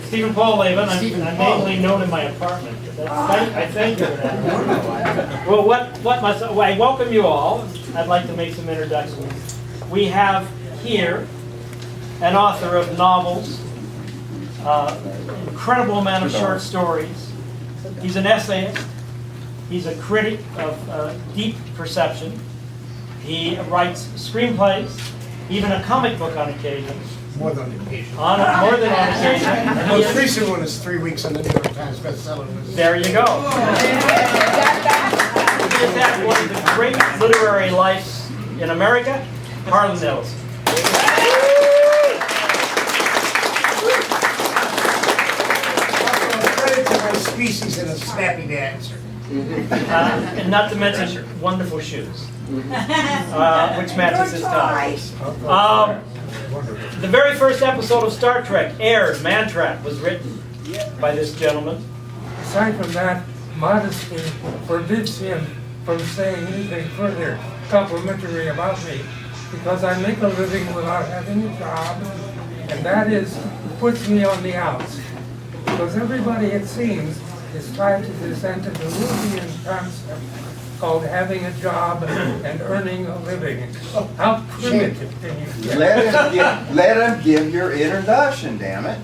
Steven Paul Leiva, and I'm mainly known in my apartment. I thank you for that. Well, I welcome you all. I'd like to make some introductions. We have here an author of novels, incredible amount of short stories. He's an essayist. He's a critic of deep perception. He writes screenplays, even a comic book on occasion. More than on occasion. More than on occasion. The most recent one is 3 weeks on the New York Times bestseller list. There you go. Is that one of the great literary lives in America? Harlan Ellison. Credit to my species and a snappy dancer. And not to mention wonderful shoes, which matches his tie. The very first episode of Star Trek aired. Mantrap was written by this gentleman. Aside from that, modesty forbids him from saying anything further complimentary about me, because I make a living without having a job, and that puts me on the outs. Because everybody, it seems, is trying to present a Delusian concept called having a job and earning a living. How primitive can you get? Let him give your introduction, damn it.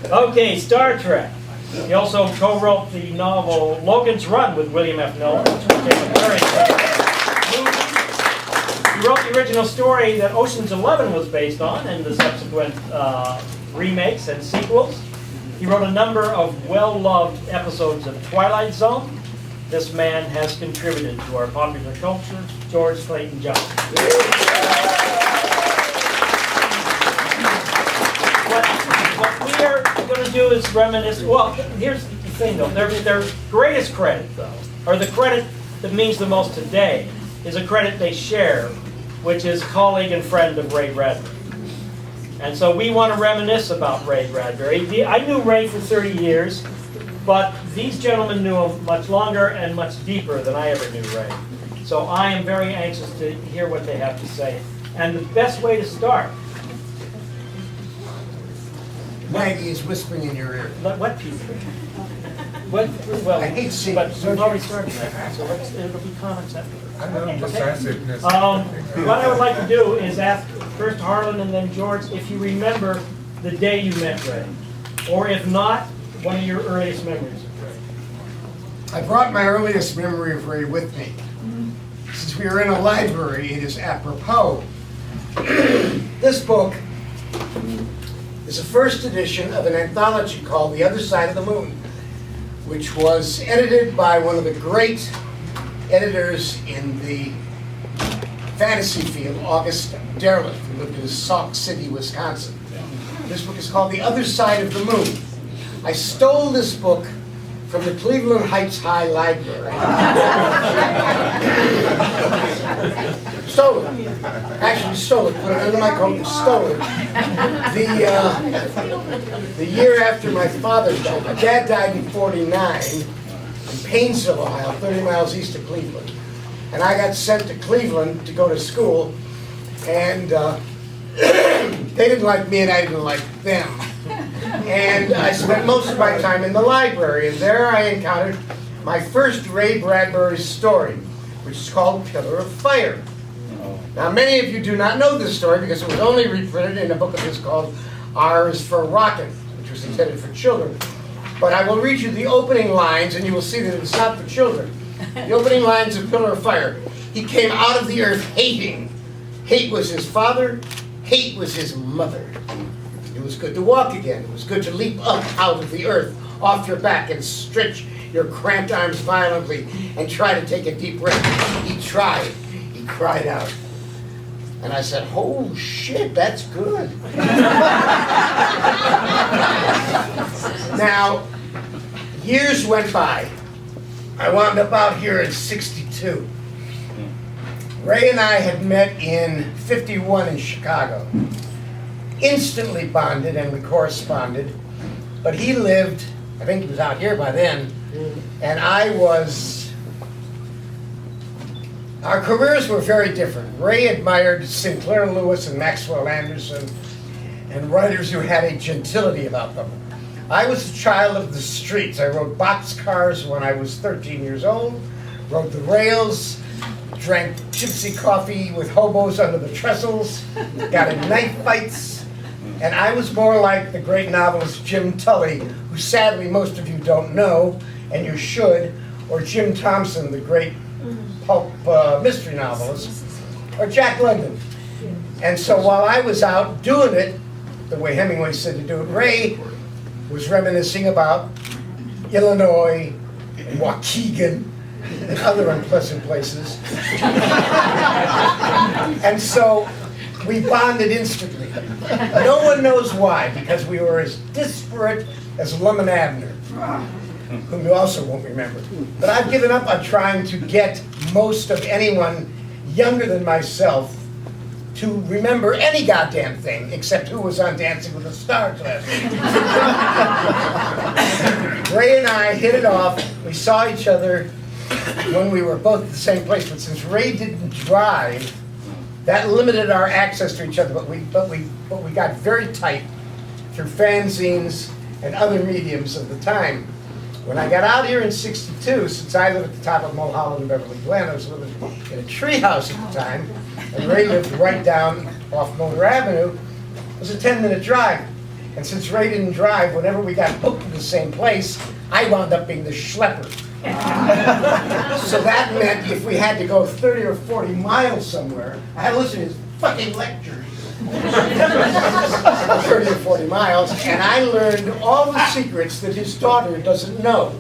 Okay, Star Trek. He also co-wrote the novel Logan's Run with William F. Nolan, which became a very movie. He wrote the original story that Ocean's 11 was based on, and the subsequent remakes and sequels. He wrote a number of well-loved episodes of Twilight Zone. This man has contributed to our popular culture, George Clayton Johnson. What we are going to do is reminisce. Well, here's the thing, though. Their greatest credit, though, or the credit that means the most today, is a credit they share, which is colleague and friend of Ray Bradbury. And so we want to reminisce about Ray Bradbury. I knew Ray for 30 years, but these gentlemen knew him much longer and much deeper than I ever knew Ray. So I am very anxious to hear what they have to say. And the best way to start. Maggie is whispering in your ear. What people? Well, I hate seeing but it. we've already started that, so it'll be comments after. I know decisiveness. What I would like to do is ask first Harlan and then George if you remember the day you met Ray, or if not, one of your earliest memories of Ray. I brought my earliest memory of Ray with me. Since we are in a library, it is apropos. This book is the first edition of an anthology called The Other Side of the Moon, which was edited by one of the great editors in the fantasy field, August Derleth, who lived in Sauk City, Wisconsin. This book is called The Other Side of the Moon. I stole this book from the Cleveland Heights High Library. Stole it. Actually stole it, put it under my coat and stole it. The year after my father died. My dad died in '49 in Painesville, Ohio, 30 miles east of Cleveland. And I got sent to Cleveland to go to school, and they didn't like me and I didn't like them. And I spent most of my time in the library, and there I encountered my first Ray Bradbury story, which is called Pillar of Fire. Now, many of you do not know this story because it was only reprinted in a book of his called R is for Rockin', which was intended for children. But I will read you the opening lines, and you will see that it's not for children. The opening lines of Pillar of Fire. He came out of the earth hating. Hate was his father. Hate was his mother. It was good to walk again. It was good to leap up out of the earth, off your back, and stretch your cramped arms violently and try to take a deep breath. He tried. He cried out. And I said, oh shit, that's good. Now, years went by. I wound up out here in '62. Ray and I had met in '51 in Chicago. Instantly bonded and we corresponded. But he lived, I think he was out here by then, and I was. Our careers were very different. Ray admired Sinclair Lewis and Maxwell Anderson, and writers who had a gentility about them. I was a child of the streets. I rode boxcars when I was 13 years old, rode the rails, drank gypsy coffee with hobos under the trestles, got in knife fights, and I was more like the great novelist Jim Tully, who sadly most of you don't know, and you should, or Jim Thompson, the great pulp mystery novelist, or Jack London. And so while I was out doing it, the way Hemingway said to do it, Ray was reminiscing about Illinois and Waukegan and other unpleasant places. And so we bonded instantly. No one knows why, because we were as disparate as Lum and Abner, whom you also won't remember. But I've given up on trying to get most of anyone younger than myself to remember any goddamn thing except who was on Dancing with the Stars last week. Ray and I hit it off. We saw each other when we were both at the same place, but since Ray didn't drive, that limited our access to each other, but we got very tight through fanzines and other mediums of the time. When I got out here in '62, since I lived at the top of Mulholland and Beverly Glen, I was living in a treehouse at the time, and Ray lived right down off Motor Avenue. It was a 10-minute drive. And since Ray didn't drive, whenever we got booked in the same place, I wound up being the schlepper. So that meant if we had to go 30 or 40 miles somewhere, I had to listen to his fucking lectures. 30 or 40 miles, and I learned all the secrets that his daughter doesn't know.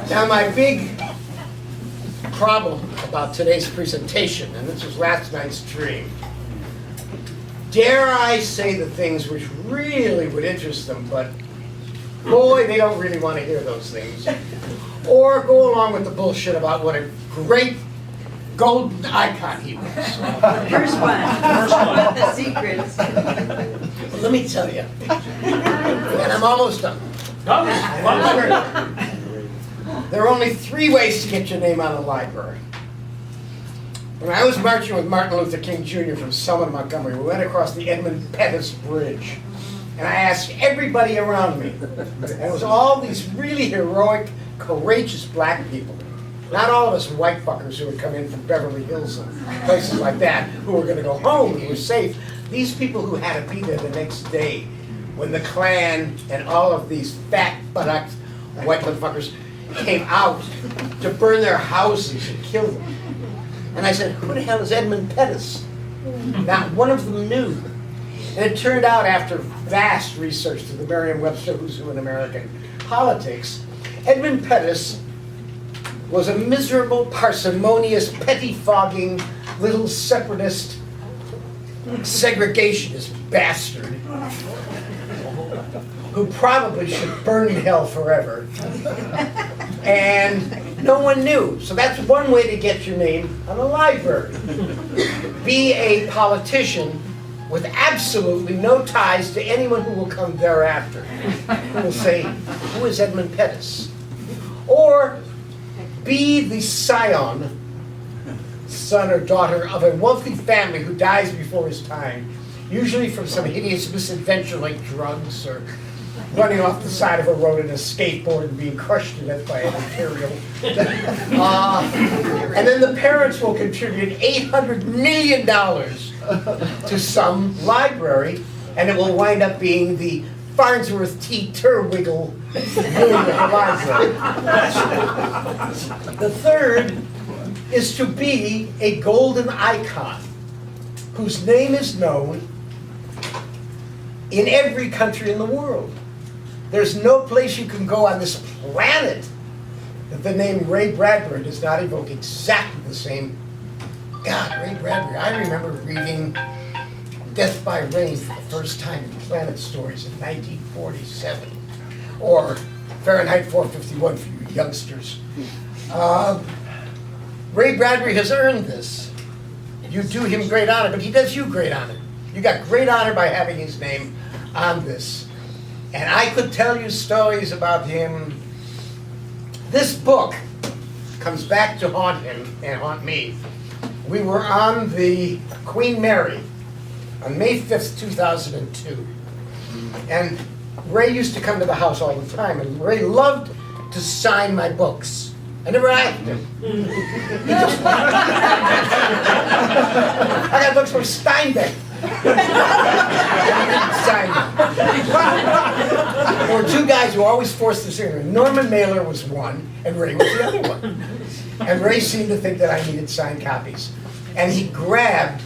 Now my big problem about today's presentation, and this was last night's dream, dare I say the things which really would interest them, but boy, they don't really want to hear those things. Or go along with the bullshit about what a great golden icon he was. First one. With the secrets. Well, let me tell you, and I'm almost done. There are only 3 ways to get your name on a library. When I was marching with Martin Luther King Jr. from Selma to Montgomery, we went across the Edmund Pettus Bridge. And I asked everybody around me, and it was all these really heroic, courageous black people. Not all of us white fuckers who would come in from Beverly Hills and places like that, who were going to go home, who were safe. These people who had to be there the next day when the Klan and all of these fat buttocks, white motherfuckers, came out to burn their houses and kill them. And I said, who the hell is Edmund Pettus? Not one of them knew. And it turned out, after vast research to the Merriam-Webster Who's Who in American Politics, Edmund Pettus was a miserable, parsimonious, pettifogging, little separatist, segregationist bastard who probably should burn in hell forever. And no one knew. So that's one way to get your name on a library. Be a politician with absolutely no ties to anyone who will come thereafter. Who will say, who is Edmund Pettus? Or be the scion, son or daughter of a wealthy family who dies before his time, usually from some hideous misadventure like drugs or running off the side of a road in a skateboard and being crushed to death by an imperial. And then the parents will contribute $800 million to some library, and it will wind up being the Farnsworth T. Terwiggle Library. The third is to be a golden icon whose name is known in every country in the world. There's no place you can go on this planet that the name Ray Bradbury does not evoke exactly the same. God, Ray Bradbury, I remember reading Death by Rain for the first time in Planet Stories in 1947, or Fahrenheit 451 for you youngsters. Ray Bradbury has earned this. You do him great honor, but he does you great honor. You got great honor by having his name on this. And I could tell you stories about him. This book comes back to haunt him and haunt me. We were on the Queen Mary on May 5th, 2002. And Ray used to come to the house all the time, and Ray loved to sign my books. I never asked him. I got books from Steinbeck. Sign them. There were two guys who always forced the signature. Norman Mailer was one, and Ray was the other one. And Ray seemed to think that I needed signed copies. And he grabbed,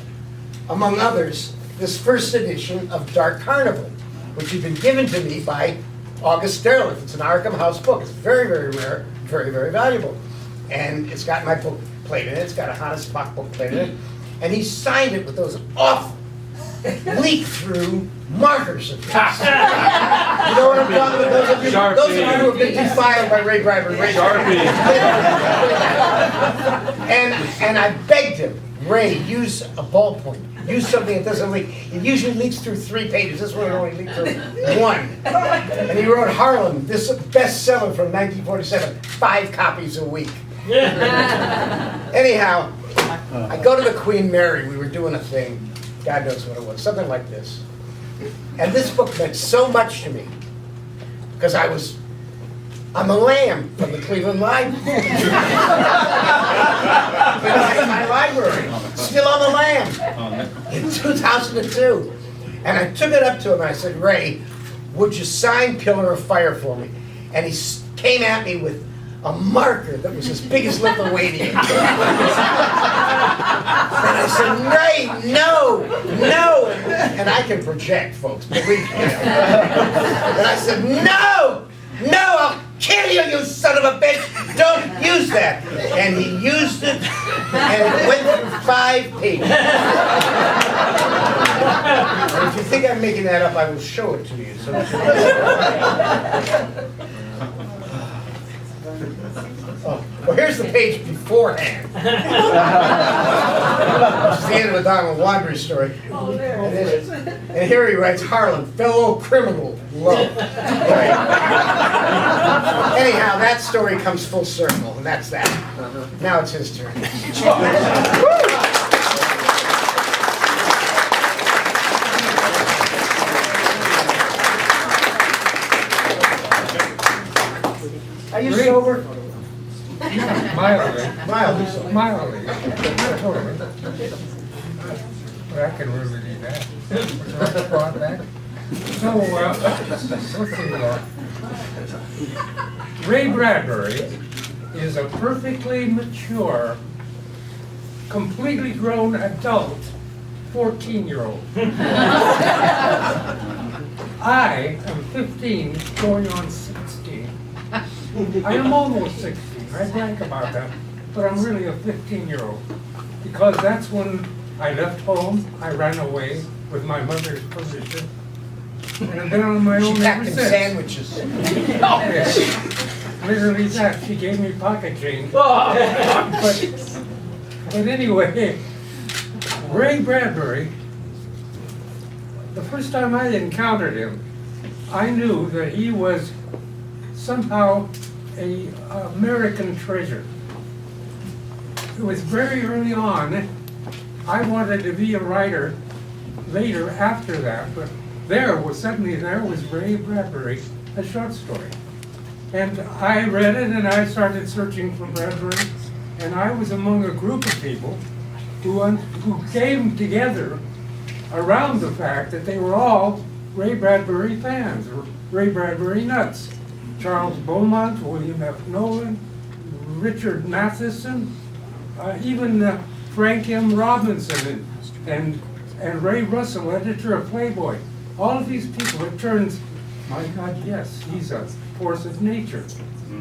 among others, this first edition of Dark Carnival, which had been given to me by August Derleth. It's an Arkham House book. It's very, very rare, very, very valuable. And it's got my book plate in it. It's got a Hannes Bach book plate in it. And he signed it with those awful, leak-through markers of his. You know what I'm talking about? Those of you who have been defiled by Ray Bradbury Room. And I begged him, Ray, use a ballpoint. Use something that doesn't leak. It usually leaks through 3 pages. This one only leaked through 1. And he wrote Harlan, this bestseller from 1947, 5 copies a week. Anyhow, I go to the Queen Mary. We were doing a thing. God knows what it was. Something like this. And this book meant so much to me. Because I'm a lamb from the Cleveland Library. my library. Still on the lam. In 2002. And I took it up to him and I said, Ray, would you sign Pillar of Fire for me? And he came at me with a marker that was as big as Lithuania. And I said, Ray, no. And I can project, folks, believe me. And I said, no, I'll kill you, you son of a bitch. Don't use that. And he used it, and it went through 5 pages. And if you think I'm making that up, I will show it to you. So well, here's the page beforehand. It's the end of a Donald Wandry story. Oh, there it is. And here he writes, Harlan, fellow criminal, love. Right. Anyhow, that story comes full circle, and that's that. Now it's his turn. Are you sober? Mildly. Mildly sober. Mildly. Not totally. But I can remedy that. Brought back. So, let's see. Ray Bradbury is a perfectly mature, completely grown adult 14-year-old. I am 15, going on 16. I am almost 16. I brag about that, but I'm really a 15-year-old because that's when I left home. I ran away with my mother's permission, and I've been on my own She packed ever in since. sandwiches. Yes. Literally that. She gave me pocket change. But anyway, Ray Bradbury. The first time I encountered him, I knew that he was somehow an American treasure. It was very early on. I wanted to be a writer later after that, but there was Ray Bradbury, a short story. And I read it and I started searching for Bradbury, and I was among a group of people who came together around the fact that they were all Ray Bradbury fans, or Ray Bradbury nuts. Charles Beaumont, William F. Nolan, Richard Matheson, even Frank M. Robinson and Ray Russell, editor of Playboy. All of these people, it turns, my God, yes, he's a force of nature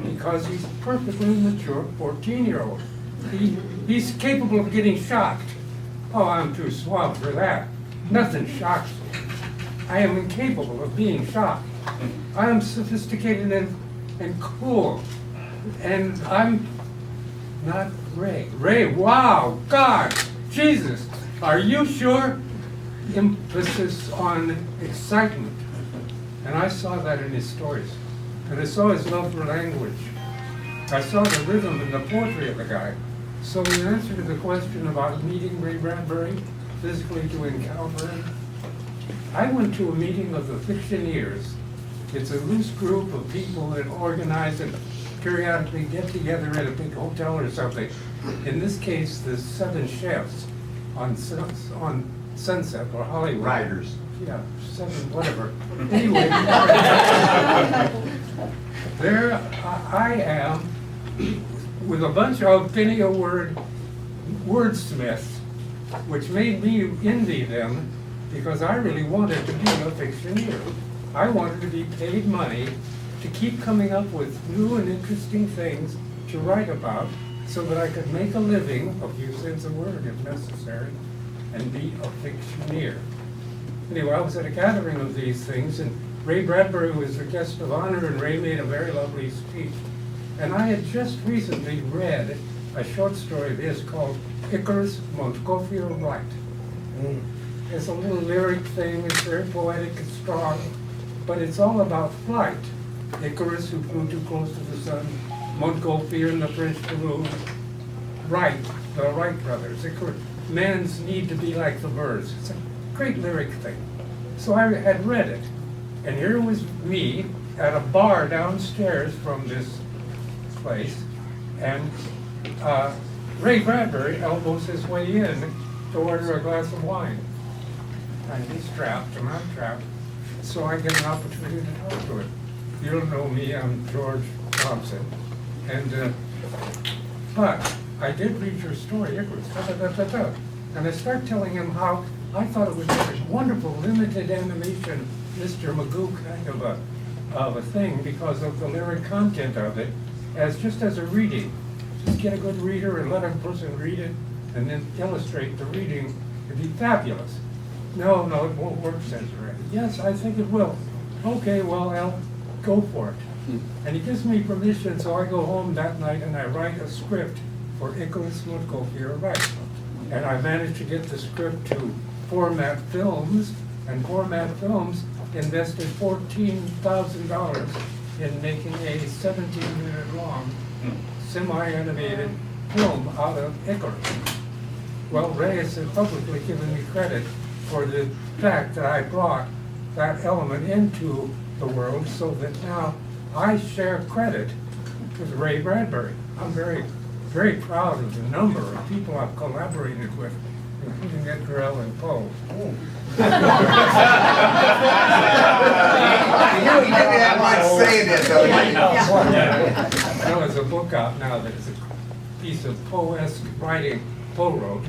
because he's a perfectly mature 14-year-old. He's capable of getting shocked. Oh, I'm too suave for that. Nothing shocks me. I am incapable of being shocked. I am sophisticated and cool. And I'm not Ray. Ray, wow, God, Jesus, are you sure? Emphasis on excitement. And I saw that in his stories. And I saw his love for language. I saw the rhythm and the poetry of the guy. So in answer to the question about meeting Ray Bradbury, physically to encounter him, I went to a meeting of the fictioneers. It's a loose group of people that organize and periodically get together at a big hotel or something. In this case, the 7 chefs on Sunset or Hollywood. Riders. Yeah, 7, whatever. Anyway, there I am with a bunch of penny a word wordsmiths, which made me envy them because I really wanted to be a fictioneer. I wanted to be paid money to keep coming up with new and interesting things to write about so that I could make a living, a few cents a word if necessary, and be a fictioneer. Anyway, I was at a gathering of these things, and Ray Bradbury was the guest of honor, and Ray made a very lovely speech. And I had just recently read a short story of his called Icarus Montgolfier Right. It's a little lyric thing, it's very poetic and strong, but it's all about flight. Icarus, who flew too close to the sun, Montgolfier in the French balloon, Wright, the Wright brothers. Men's need to be like the birds. It's a great lyric thing. So I had read it, and here was me at a bar downstairs from this place, and Ray Bradbury elbows his way in to order a glass of wine. And he's trapped, and I'm trapped, so I get an opportunity to talk to him. You don't know me, I'm George Thompson, and but I did read your story, Icarus, and I start telling him how I thought it was a wonderful limited animation, Mr. Magoo kind of a thing because of the lyric content of it, just as a reading. Just get a good reader and let a person read it, and then illustrate the reading. It'd be fabulous. No, it won't work, says Ray. Yes, I think it will. Okay, well, I'll go for it. And he gives me permission, so I go home that night and I write a script for Icarus Montgolfier Right. And I managed to get the script to Format Films, and Format Films invested $14,000 in making a 17-minute long semi-animated film out of Icarus. Well, Ray has publicly given me credit for the fact that I brought that element into the world so that now I share credit with Ray Bradbury. I'm very, very proud of the number of people I've collaborated with, including Edgar Allan Poe. You didn't have much say in it, though. There's a book out now that is a piece of Poe-esque writing Poe wrote,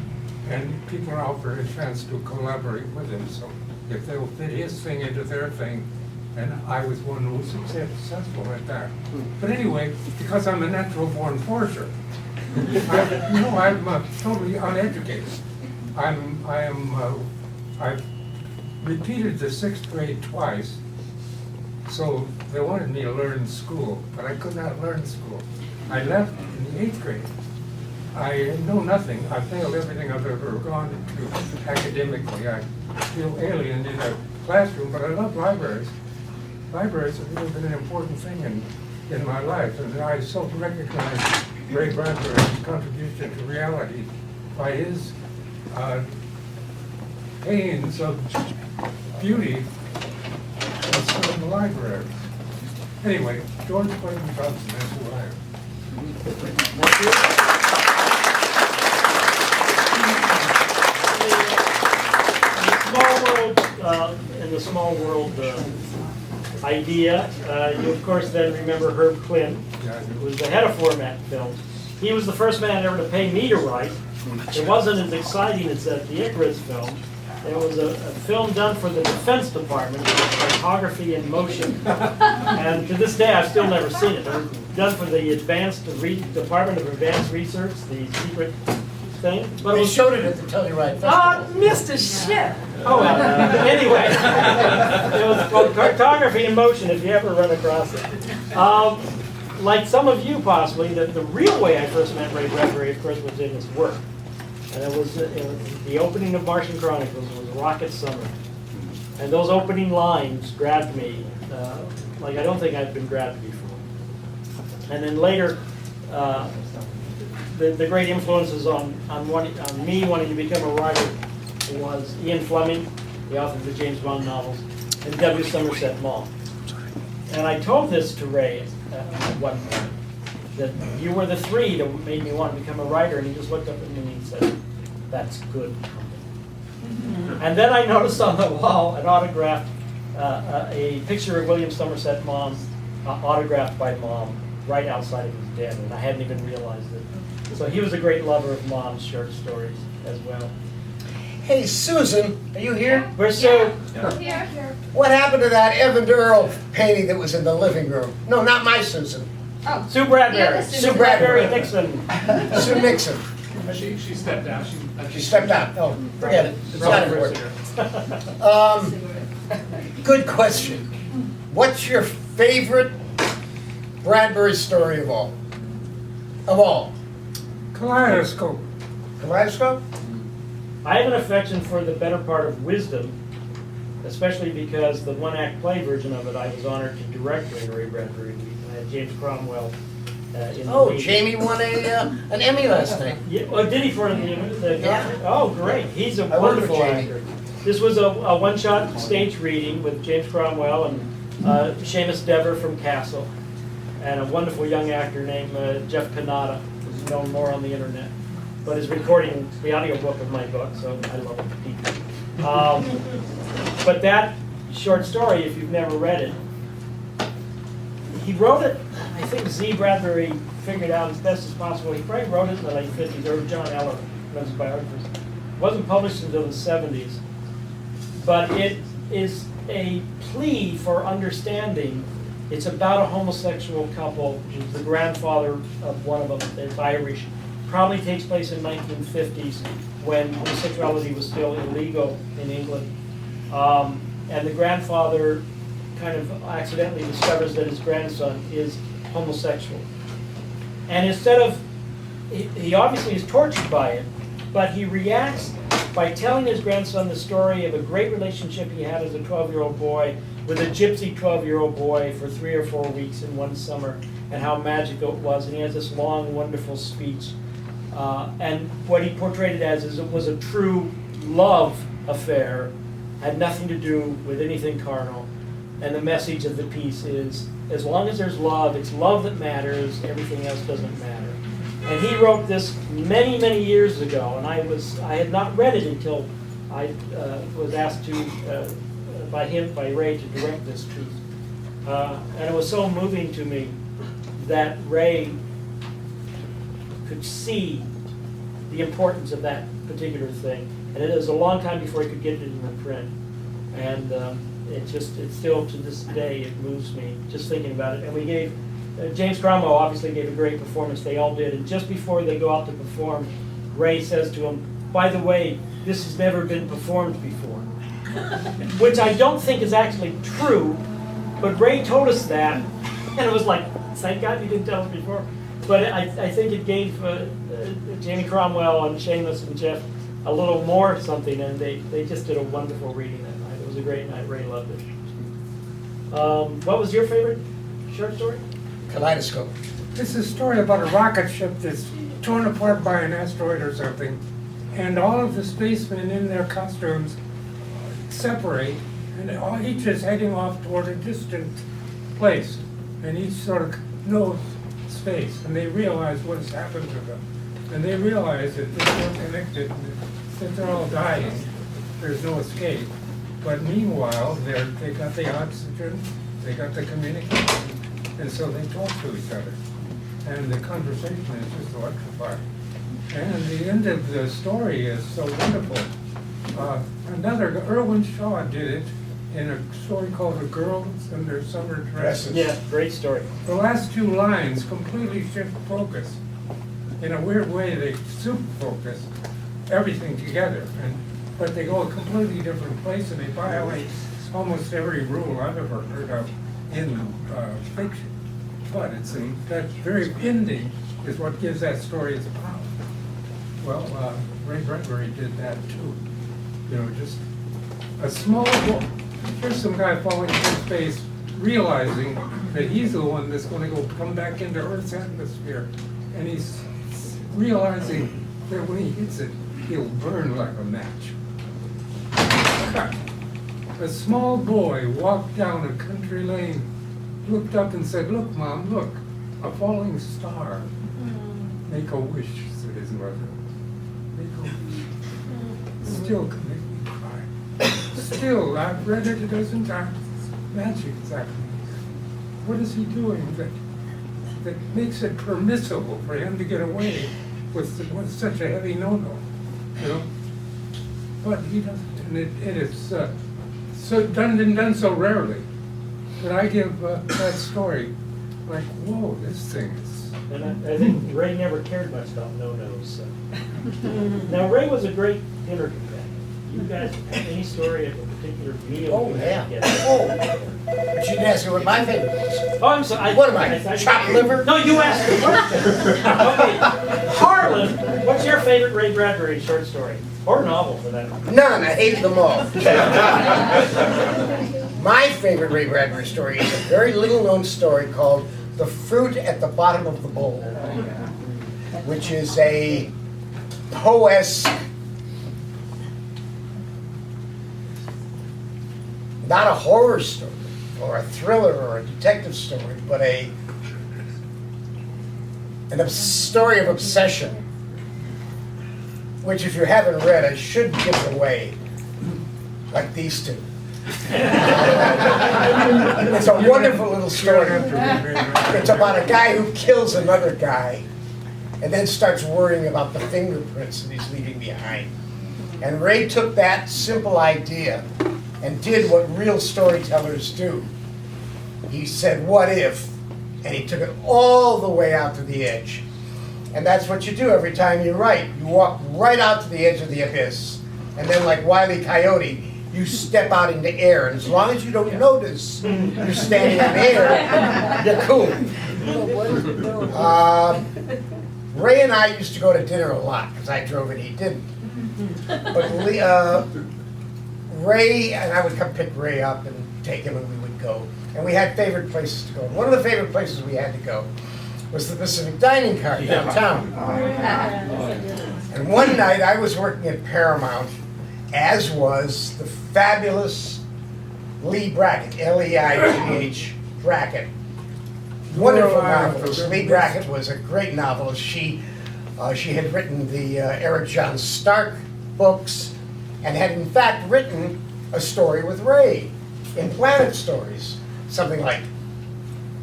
and people are out for a chance to collaborate with him. So if they'll fit his thing into their thing, and I was one who was successful at that. But anyway, because I'm a natural-born forger, I'm totally uneducated. I've repeated the 6th grade twice, so they wanted me to learn school, but I could not learn school. I left in the 8th grade. I know nothing. I failed everything I've ever gone into academically. I feel alien in a classroom, but I love libraries. Libraries have really been an important thing in my life, and I self-recognize Ray Bradbury's contribution to reality by his pains of beauty in certain libraries. Anyway, George Clayton Johnson, that's who I am. In the small world idea, you of course then remember Herb Klint, who was the head of Format Films. He was the first man ever to pay me to write. It wasn't as exciting as the Icarus film. It was a film done for the Defense Department with photography in motion. And to this day, I've still never seen it. It was done for the Department of Advanced Research, the secret thing. But We showed it at the Telluride Festival. Oh, Mr. Shit! Oh, well, anyway, it was called Cartography in Motion, if you ever run across it. Like some of you possibly, the real way I first met Ray Bradbury, of course, was in his work. And it was the opening of Martian Chronicles was Rocket Summer. And those opening lines grabbed me, like I don't think I'd been grabbed before. And then later, the great influences on me wanting to become a writer was Ian Fleming, the author of the James Bond novels, and W. Somerset Maugham. And I told this to Ray at one point, that you were the three that made me want to become a writer, and he just looked up at me and he said, "That's good company." And then I noticed on the wall an autograph, a picture of William Somerset Maugham, autographed by Maugham, right outside of his den, and I hadn't even realized it. So he was a great lover of Maugham's short stories as well. Hey, Susan, are you here? We're so, What happened to that Evan Earl painting that was in the living room? No, not my Susan. Oh, Sue Bradbury. Yeah, Sue Bradbury. Nixon. Sue Nixon. She stepped down. She stepped out. Oh, forget it. It's not important. Good question. What's your favorite Bradbury story of all? Of all? Kaleidoscope. Kaleidoscope? I have an affection for the better part of Wisdom, especially because the one-act play version of it, I was honored to direct during Ray Bradbury Week. I had James Cromwell in the Oh, lead. Jamie won an Emmy last night. Yeah, oh, did he for the Yeah. Oh, great. He's a I worked with wonderful Jamie. actor. This was a one-shot stage reading with James Cromwell and Seamus Dever from Castle, and a wonderful young actor named Jeff Canada, who's known more on the internet, but is recording the audiobook of my book, so I love it deeply. But that short story, if you've never read it, he wrote it, I think Z. Bradbury figured out as best as possible. He probably wrote it in the late 50s, or John Eller, one of his biographers. It wasn't published until the 70s. But it is a plea for understanding. It's about a homosexual couple. Who's the grandfather of one of them is Irish. Probably takes place in 1950s when homosexuality was still illegal in England. And the grandfather kind of accidentally discovers that his grandson is homosexual. And instead of, he obviously is tortured by it, but he reacts by telling his grandson the story of a great relationship he had as a 12-year-old boy with a gypsy 12-year-old boy for 3 or 4 weeks in one summer, and how magical it was. And he has this long, wonderful speech. And what he portrayed it as is it was a true love affair, had nothing to do with anything carnal. And the message of the piece is, as long as there's love, it's love that matters, everything else doesn't matter. And he wrote this many, many years ago, and I had not read it until I was asked to, by Ray, to direct this piece. And it was so moving to me that Ray could see the importance of that particular thing. And it was a long time before he could get it in the print. And it still to this day, it moves me just thinking about it. And we gave, James Cromwell obviously gave a great performance, they all did. And just before they go out to perform, Ray says to him, "By the way, this has never been performed before." Which I don't think is actually true, but Ray told us that, and it was like, thank God you didn't tell us before. But I think it gave Jamie Cromwell and Seamus and Jeff a little more something, and they just did a wonderful reading that night. It was a great night. Ray loved it. What was your favorite short story? Kaleidoscope. This is a story about a rocket ship that's torn apart by an asteroid or something, and all of the spacemen in their costumes separate, and each is heading off toward a distant place, and each sort of knows space, and they realize what has happened to them, and they realize that they're connected, and that they're all dying. There's no escape. But meanwhile, they got the oxygen, they got the communication, and so they talk to each other. And the conversation is just electrifying. And the end of the story is so wonderful. Erwin Shaw did it in a story called The Girls in Their Summer Dresses. Yeah, great story. The last 2 lines completely shift focus. In a weird way, they super focus everything together. But they go a completely different place, and they violate almost every rule I've ever heard of in fiction. But that very ending is what gives that story its power. Well, Ray Bradbury did that too. You know, just a small book. Here's some guy falling through space, realizing that he's the one that's going to come back into Earth's atmosphere, and he's realizing that when he hits it, he'll burn like a match. A small boy walked down a country lane, looked up and said, "Look, Mom, look, a falling star." "Make a wish," said his mother. "Make a wish." Still can make me cry. Still, I've read it a dozen times. Magic, exactly. What is he doing that makes it permissible for him to get away with such a heavy no-no, you know? But he doesn't, and it is so done so rarely that I give that story like, whoa, this thing is. And I think Ray never cared much about no-nos. So. Now, Ray was a great dinner companion. You guys have any story of a particular meal? Oh, you yeah. had? Oh, but you didn't ask me what my favorite was. Oh, I'm sorry. What am I, chopped liver? No, you asked me first. Okay. Harlan, what's your favorite Ray Bradbury short story? Or novel, for that matter? None, I hated them all. My favorite Ray Bradbury story is a very little known story called The Fruit at the Bottom of the Bowl, which is a Poe-esque, not a horror story or a thriller or a detective story, but a story of obsession, which if you haven't read, I should give it away, like these two. It's a wonderful little story. It's about a guy who kills another guy and then starts worrying about the fingerprints that he's leaving behind. And Ray took that simple idea and did what real storytellers do. He said, "What if?" And he took it all the way out to the edge. And that's what you do every time you write. You walk right out to the edge of the abyss. And then like Wile E. Coyote, you step out into air. And as long as you don't notice you're standing in air, you're cool. Ray and I used to go to dinner a lot because I drove and he didn't. But Ray and I would come pick Ray up and take him and we would go. And we had favorite places to go. One of the favorite places we had to go was the Pacific Dining Car downtown. And one night I was working at Paramount, as was the fabulous Lee Brackett, Leigh Brackett. Wonderful novelist. Lee Brackett was a great novelist. She had written the Eric John Stark books and had in fact written a story with Ray in Planet Stories, something like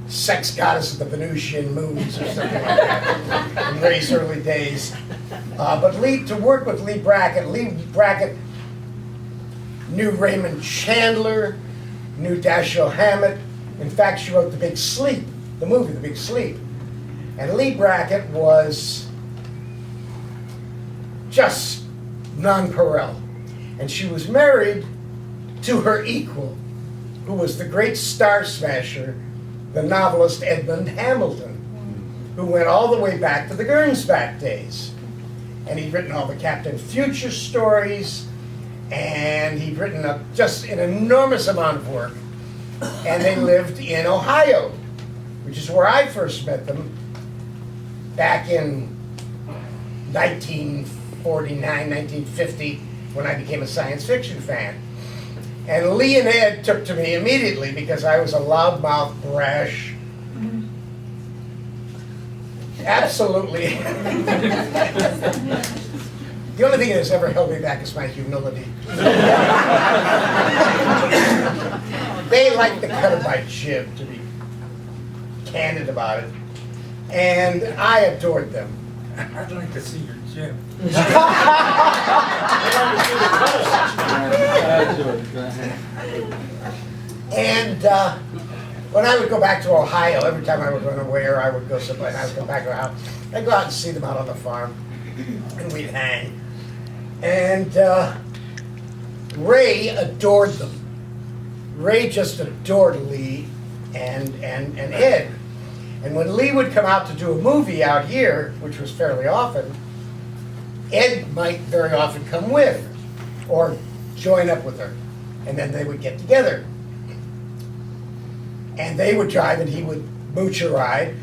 Sex Goddess of the Venusian Moons or something like that in Ray's early days. But to work with Lee Brackett knew Raymond Chandler, knew Dashiell Hammett. In fact, she wrote The Big Sleep, the movie The Big Sleep. And Lee Brackett was just nonpareil. And she was married to her equal, who was the great star smasher, the novelist Edmund Hamilton, who went all the way back to the Gernsback days. And he'd written all the Captain Future stories, and he'd written just an enormous amount of work. And they lived in Ohio, which is where I first met them back in 1949, 1950, when I became a science fiction fan. And Lee and Ed took to me immediately because I was a loudmouth, brash, absolutely. The only thing that has ever held me back is my humility. They like the cut of my jib, to be candid about it. And I adored them. I'd like to see your gym. And when I would go back to Ohio, every time I would run away or I would go somewhere and I would go back to the house, I'd go out and see them out on the farm, and we'd hang. And Ray adored them. Ray just adored Lee and Ed. And when Lee would come out to do a movie out here, which was fairly often, Ed might very often come with or join up with her. And then they would get together. And they would drive and he would mooch a ride.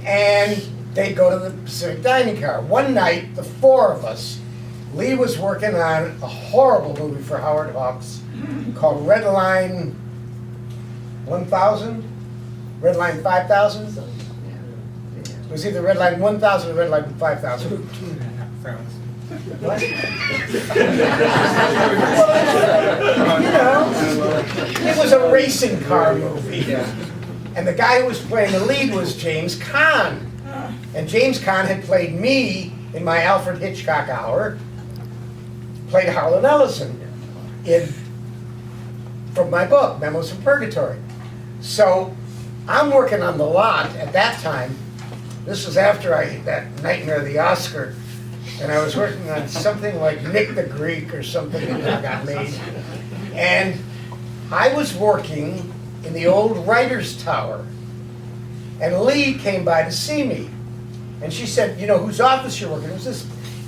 And they'd go to the Pacific Dining Car. One night, the four of us Lee was working on a horrible movie for Howard Hawks called Red Line 1000? Red Line 5000? It was either Red Line 1000 or Red Line 5000. It was a racing car movie. And the guy who was playing the lead was James Caan. And James Caan had played me in my Alfred Hitchcock hour, played Harlan Ellison from my book, Memos from Purgatory. So I'm working on the lot at that time. This was after that Nightmare of the Oscar, and I was working on something like Nick the Greek or something that got made. And I was working in the old writer's tower, and Lee came by to see me. And she said, you know, whose office you're working in? It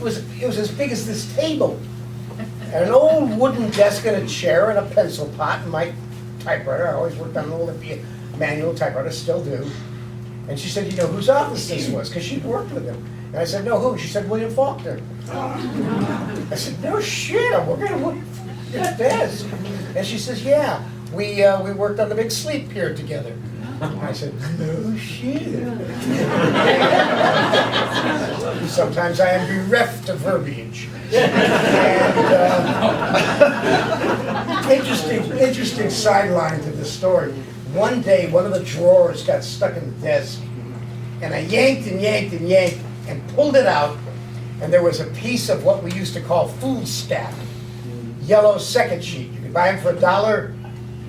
was as big as this table. And an old wooden desk and a chair and a pencil pot and my typewriter. I always worked on an Olympia manual typewriter, still do. And she said, you know, whose office this was? Because she'd worked with him. And I said, no, who? She said, William Faulkner. I said, no shit, I'm working on William Faulkner's desk. And she says, yeah, we worked on The Big Sleep here together. I said, no shit. Sometimes I am bereft of verbiage. And interesting sideline to the story. One day, one of the drawers got stuck in the desk, and I yanked and yanked and yanked and pulled it out, and there was a piece of what we used to call foolscap, yellow second sheet. You could buy them for $1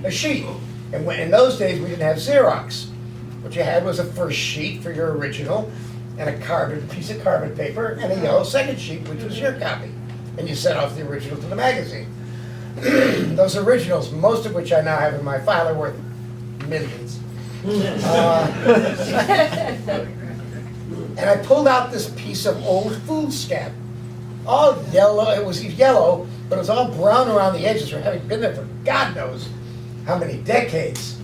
a sheet. And in those days, we didn't have Xerox. What you had was a first sheet for your original, and a piece of carbon paper, and a yellow second sheet, which was your copy. And you sent off the original to the magazine. Those originals, most of which I now have in my file, are worth millions. And I pulled out this piece of old foolscap, all yellow. It was yellow, but it was all brown around the edges from having been there for God knows how many decades.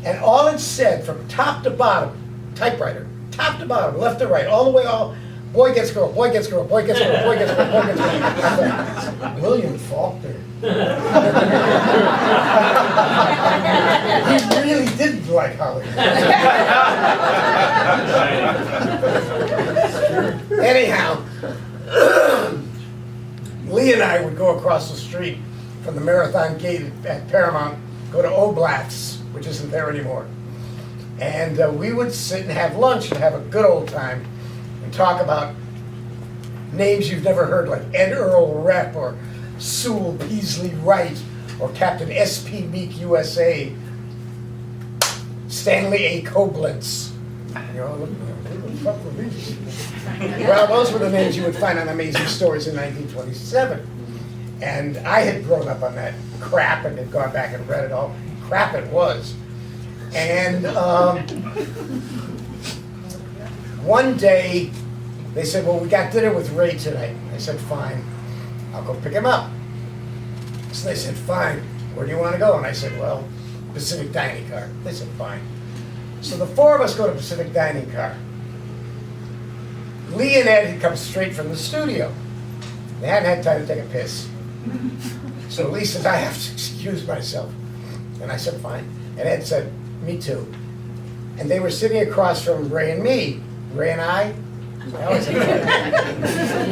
And all it said from top to bottom, typewriter, top to bottom, left to right, all the way, boy gets girl, boy gets girl, boy gets girl, boy gets girl, boy gets girl. I thought, William Faulkner. He really didn't like Hollywood. Anyhow, Lee and I would go across the street from the Marathon Gate at Paramount, go to Oblath's, which isn't there anymore. And we would sit and have lunch and have a good old time and talk about names you've never heard, like Ed Earl Rep or Sewell Peaslee Wright or Captain S.P. Meek USA, Stanley A. Koblenz. You know, who the fuck were these? Well, those were the names you would find on Amazing Stories in 1927. And I had grown up on that crap and had gone back and read it all. Crap it was. And one day, they said, well, we got dinner with Ray tonight. I said, fine, I'll go pick him up. So they said, fine, where do you want to go? And I said, well, Pacific Dining Car. They said, fine. So the four of us go to Pacific Dining Car. Lee and Ed had come straight from the studio. They hadn't had time to take a piss. So Lee says, I have to excuse myself. And I said, fine. And Ed said, me too. And they were sitting across from Ray and me. Ray and I always have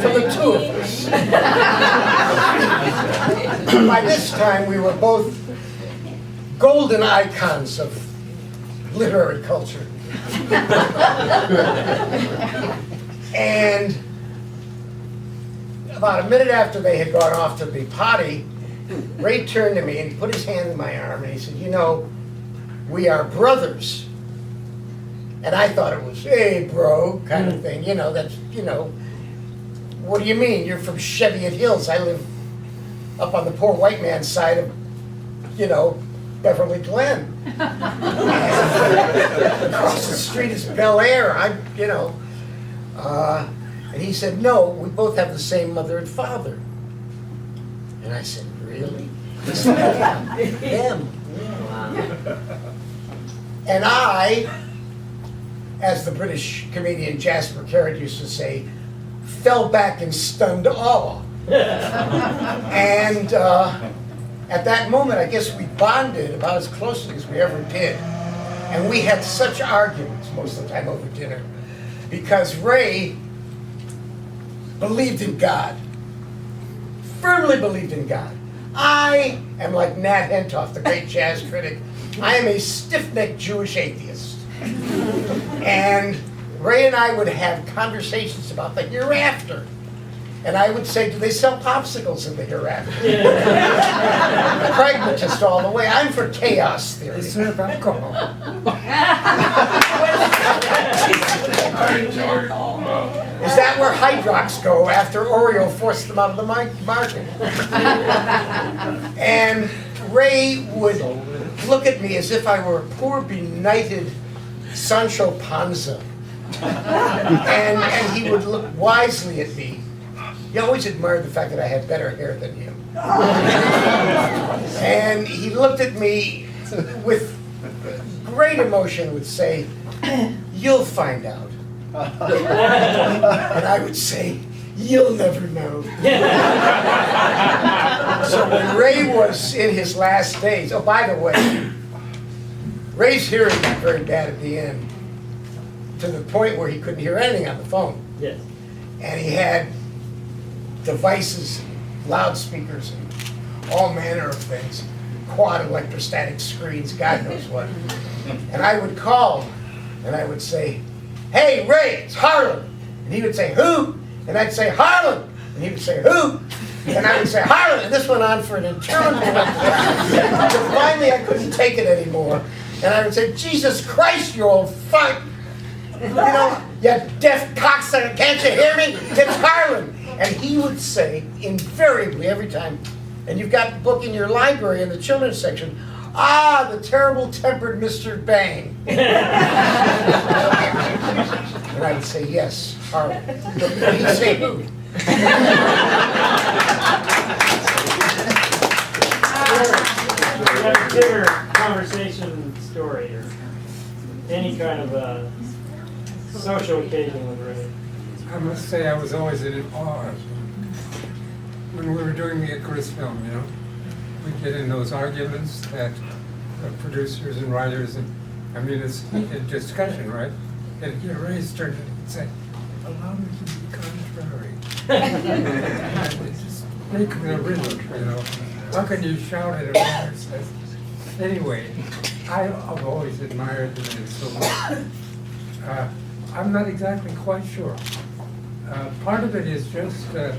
from the two of us. By this time, we were both golden icons of literary culture. And about a minute after they had gone off to the potty, Ray turned to me and he put his hand in my arm and he said, you know, we are brothers. And I thought it was, hey, bro, kind of thing. You know, that's, you know, what do you mean? You're from Cheviot Hills. I live up on the poor white man's side of, you know, Beverly Glen. And across the street is Bel Air. You know. And he said, no, we both have the same mother and father. And I said, really? He said, yeah, them. And I, as the British comedian Jasper Carrott used to say, fell back in stunned awe. And at that moment, I guess we bonded about as closely as we ever did. And we had such arguments most of the time over dinner because Ray believed in God, firmly believed in God. I am like Nat Hentoff, the great jazz critic. I am a stiff-necked Jewish atheist. And Ray and I would have conversations about the hereafter. And I would say, do they sell popsicles in the hereafter? Pragmatist all the way. I'm for chaos theory. They serve alcohol. Is that where Hydrox go after Oreo forced them out of the market? And Ray would look at me as if I were a poor, benighted Sancho Panza. And he would look wisely at me. He always admired the fact that I had better hair than him. And he looked at me with great emotion and would say, "You'll find out." And I would say, "You'll never know." So when Ray was in his last days, oh, by the way, Ray's hearing got very bad at the end, to the point where he couldn't hear anything on the phone. Yes. And he had devices, loudspeakers, and all manner of things, quad electrostatic screens, God knows what. And I would call, and I would say, "Hey, Ray, it's Harlan." And he would say, "Who?" And I'd say, "Harlan." And he would say, "Who?" And I would say, "Harlan." And this went on for an interminable amount of time. Until finally I couldn't take it anymore. And I would say, "Jesus Christ, you old fuck. You know, you deaf cocksucker, can't you hear me? It's Harlan." And he would say, invariably, every time, and you've got the book in your library in the children's section, "Ah, the terrible tempered Mr. Bang." And I would say, "Yes, Harlan." And he'd say, "Who?" You have a bigger conversation story or any kind of a social occasion with Ray. I must say I was always in awe of him. When we were doing the Icarus film, you know, we'd get in those arguments that producers and writers, and I mean, it's heated discussion, right? And you know, Ray's turned and say, "Allow me to be contrary." And just make me a rhythm, you know. How can you shout at a man says? Anyway, I've always admired the man so much. I'm not exactly quite sure. Part of it is just the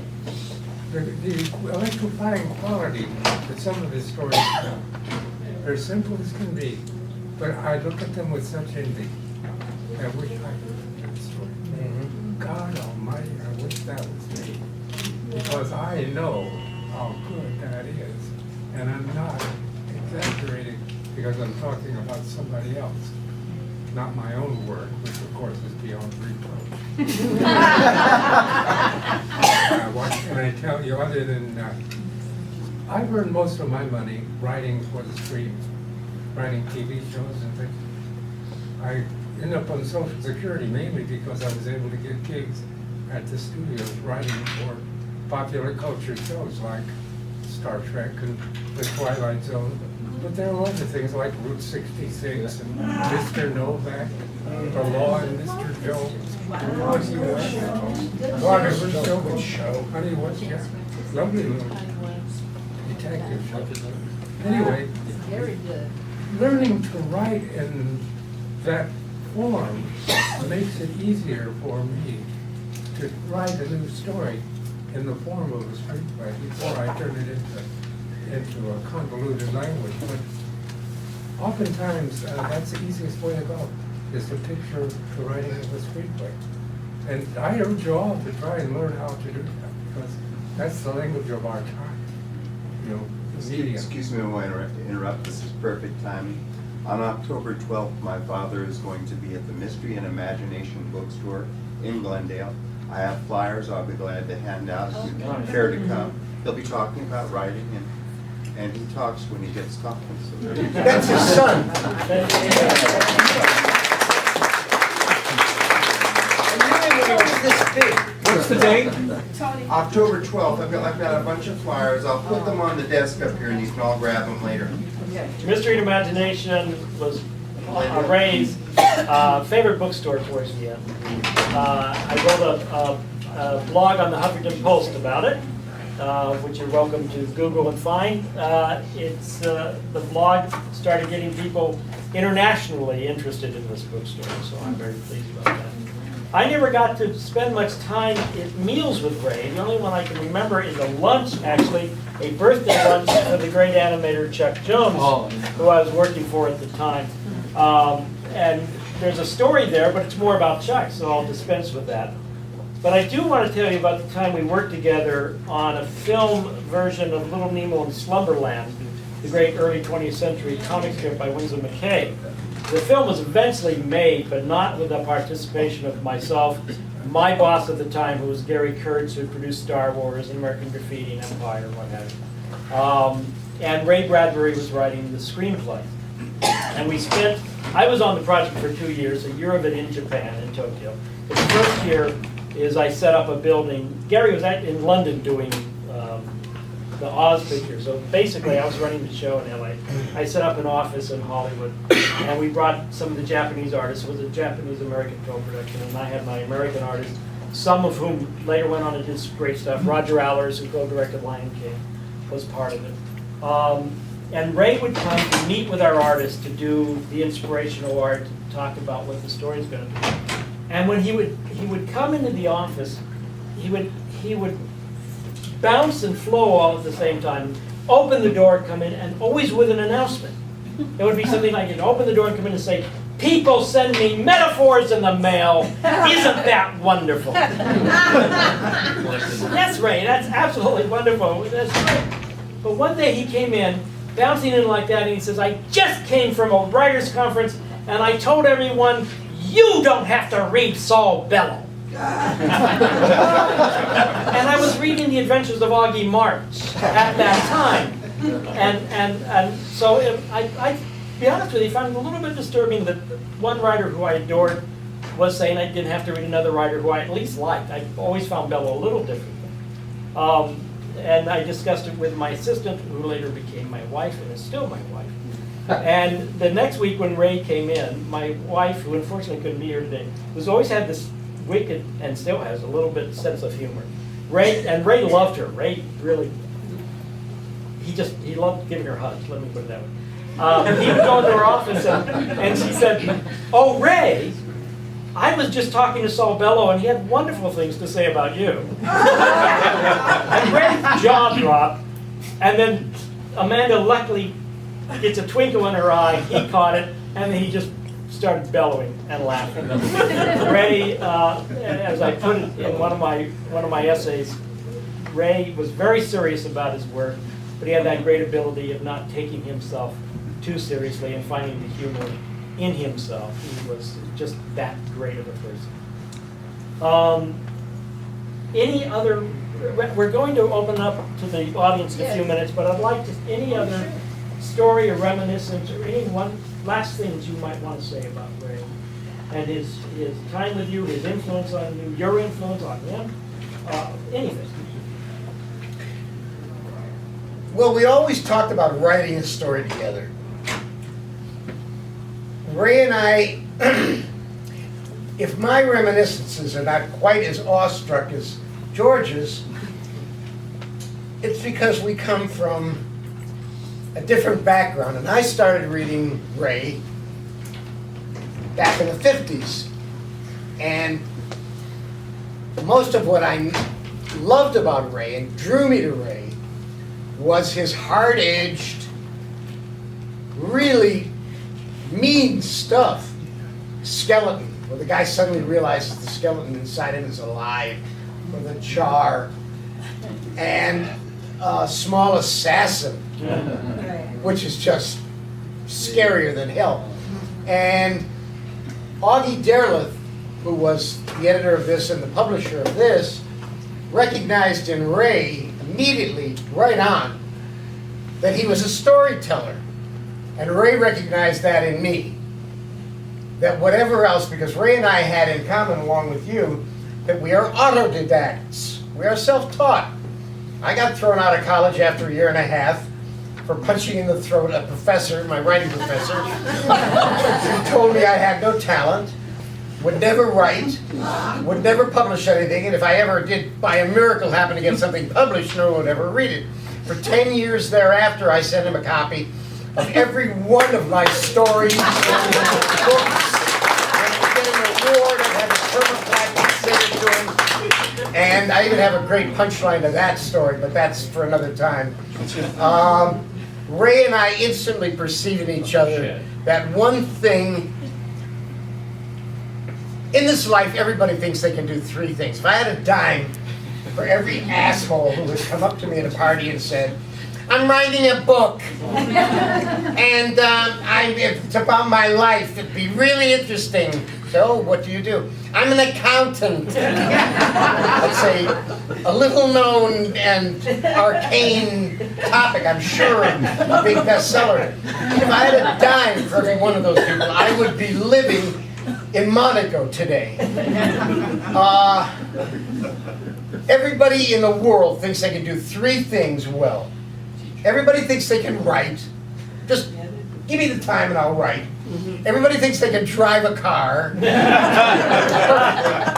electrifying quality that some of his stories have. They're simple as can be, but I look at them with such envy. I wish I could do the story. God Almighty, I wish that was me. Because I know how good that is. And I'm not exaggerating because I'm talking about somebody else. Not my own work, which of course is beyond reproach. What can I tell you other than I've earned most of my money writing for the screen, writing TV shows and things. I ended up on Social Security mainly because I was able to get gigs at the studios writing for popular culture shows like Star Trek and The Twilight Zone. But there are other things like Route 66 and Mr. Novak, The Law and Mr. Jones. Honey, what's your lovely little detective show. Anyway, learning to write in that form makes it easier for me to write a new story in the form of a screenplay before I turn it into a convoluted language. But oftentimes, that's the easiest way to go, is to picture the writing of a screenplay. And I urge you all to try and learn how to do that, because that's the language of our time, you know, the media. Excuse me, I want to interrupt. This is perfect timing. On October 12th, my father is going to be at the Mystery and Imagination bookstore in Glendale. I have flyers I'll be glad to hand out if you care to come. He'll be talking about writing, and he talks when he gets talking. So there you go. That's his son. And really, when he was this big. What's the date? October 12th, I've got a bunch of flyers. I'll put them on the desk up here and you can all grab them later. Mystery and Imagination was Ray's favorite bookstore towards the end. I wrote a blog on the Huffington Post about it, which you're welcome to Google and find. The blog started getting people internationally interested in this bookstore, so I'm very pleased about that. I never got to spend much time at meals with Ray. The only one I can remember is a lunch, actually, a birthday lunch for the great animator Chuck Jones, who I was working for at the time. And there's a story there, but it's more about Chuck, so I'll dispense with that. But I do want to tell you about the time we worked together on a film version of Little Nemo in Slumberland, the great early 20th century comic strip by Winsor McCay. The film was eventually made, but not with the participation of myself, my boss at the time, who was Gary Kurtz, who produced Star Wars, American Graffiti, and Empire, and what have you. And Ray Bradbury was writing the screenplay. And I was on the project for 2 years, a year of it in Japan, in Tokyo. The first year is I set up a building. Gary was in London doing the Oz picture. So basically, I was running the show in LA. I set up an office in Hollywood, and we brought some of the Japanese artists. It was a Japanese-American film production, and I had my American artists, some of whom later went on to do great stuff. Roger Allers, who co-directed Lion King, was part of it. And Ray would come to meet with our artists to do the inspirational art, to talk about what the story's going to be. And when he would come into the office, he would bounce and flow all at the same time. Open the door, come in, and always with an announcement. It would be something like, you'd open the door and come in and say, "People send me metaphors in the mail. Isn't that wonderful?" That's Ray. That's absolutely wonderful. That's great. But one day he came in, bouncing in like that, and he says, "I just came from a writers' conference, and I told everyone, you don't have to read Saul Bellow." And I was reading The Adventures of Augie March at that time. And so I be honest with you, I found it a little bit disturbing that one writer who I adored was saying I didn't have to read another writer who I at least liked. I always found Bellow a little different. And I discussed it with my assistant, who later became my wife and is still my wife. And the next week when Ray came in, my wife, who unfortunately couldn't be here today, who's always had this wicked, and still has, a little bit sense of humor. Ray loved her. Ray really, he loved giving her hugs, let me put it that way. He would go into her office and she said, "Oh, Ray, I was just talking to Saul Bellow and he had wonderful things to say about you." And Ray's jaw dropped, and then Amanda luckily gets a twinkle in her eye, he caught it, and then he just started bellowing and laughing. Ray, as I put it in one of my essays, Ray was very serious about his work, but he had that great ability of not taking himself too seriously and finding the humor in himself. He was just that great of a person. Any other? We're going to open up to the audience in a few minutes, but I'd like to any other story or reminiscence or any one last things you might want to say about Ray and his time with you, his influence on you, your influence on him, anything. Well, we always talked about writing a story together. Ray and I, if my reminiscences are not quite as awestruck as George's, it's because we come from a different background. And I started reading Ray back in the 50s. And most of what I loved about Ray and drew me to Ray was his hard-edged, really mean stuff. Skeleton, where the guy suddenly realizes the skeleton inside him is alive, with a jar. And Small Assassin, which is just scarier than hell. And Augie Derleth, who was the editor of this and the publisher of this, recognized in Ray immediately, right on, that he was a storyteller. And Ray recognized that in me. That whatever else, because Ray and I had in common, along with you, that we are autodidacts. We are self-taught. I got thrown out of college after a year and a half for punching in the throat a professor, my writing professor, who told me I had no talent, would never write, would never publish anything, and if I ever did, by a miracle, happen to get something published, no one would ever read it. For 10 years thereafter, I sent him a copy of every one of my stories and books. And I get an award, I had a perma-plaque and sent it to him. And I even have a great punchline to that story, but that's for another time. Ray and I instantly perceive in each other that one thing. In this life, everybody thinks they can do three things. If I had a dime for every asshole who has come up to me at a party and said, I'm writing a book, and it's about my life, it'd be really interesting. So, what do? I'm an accountant. That's a little known and arcane topic, I'm sure, a big bestseller. If I had a dime for every one of those people, I would be living in Monaco today. Everybody in the world thinks they can do three things well. Everybody thinks they can write. Just give me the time and I'll write. Everybody thinks they can drive a car. And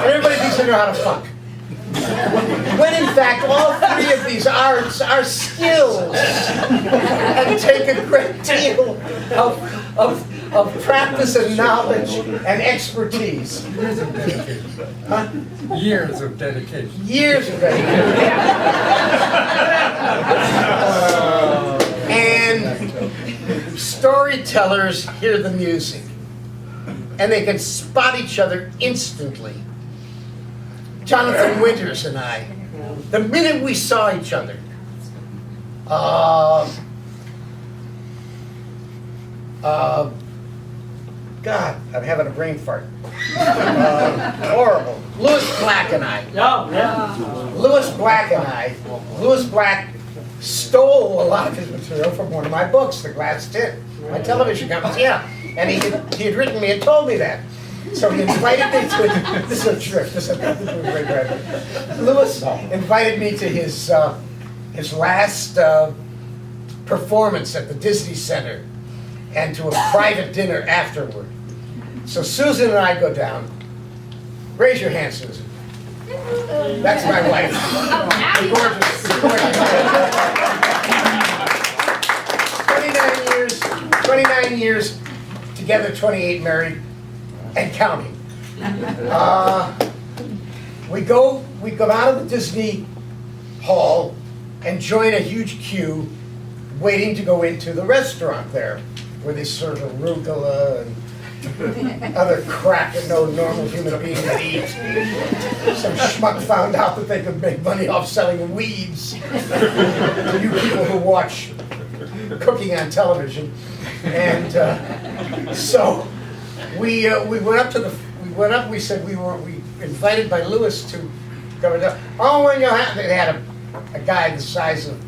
everybody thinks they know how to fuck. When in fact, all three of these arts are skills and take a great deal of practice and knowledge and expertise. Years of dedication. Huh? Years of dedication. Years of dedication. And storytellers hear the music, and they can spot each other instantly. Jonathan Winters and I, the minute we saw each other, God, I'm having a brain fart. Horrible. Louis Black and I. Louis Black stole a lot of his material from one of my books, The Glass Tin. My television company, yeah. And he had written me and told me that. So he invited me to, this is a trip, this has nothing to do with Ray Bradbury. Louis invited me to his last performance at the Disney Center and to a private dinner afterward. So Susan and I go down. Raise your hand, Susan. That's my wife. Gorgeous. 29 years together, 28 married, and counting. We go out of the Disney Hall and join a huge queue waiting to go into the restaurant there, where they serve arugula and other crap that no normal human being would eat. Some schmuck found out that they could make money off selling weeds. You people who watch cooking on television. And so we went up to the, we said we invited by Louis to go down. Oh, when you have, they had a guy the size of,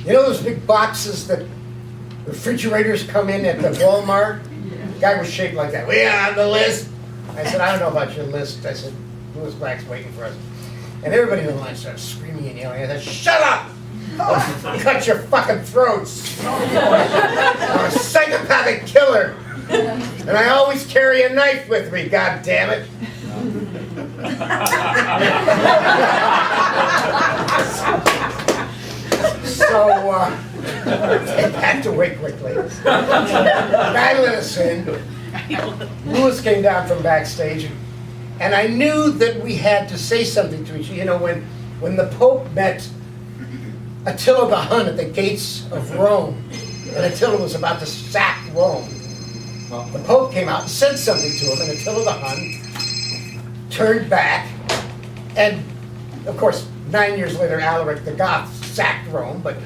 you know those big boxes that refrigerators come in at the Walmart? The guy was shaped like that. We are on the list. I said, I don't know about your list. I said, Louis Black's waiting for us. And everybody in the line started screaming and yelling. I said, shut up! I'll cut your fucking throats. I'm a psychopathic killer. And I always carry a knife with me, god damn it. So, they packed away quickly. Guy let us in. Louis came down from backstage, and I knew that we had to say something to each other. You know, when the Pope met Attila the Hun at the gates of Rome, and Attila was about to sack Rome, the Pope came out and said something to him, and Attila the Hun turned back, and of course, 9 years later, Alaric the Goth sacked Rome, but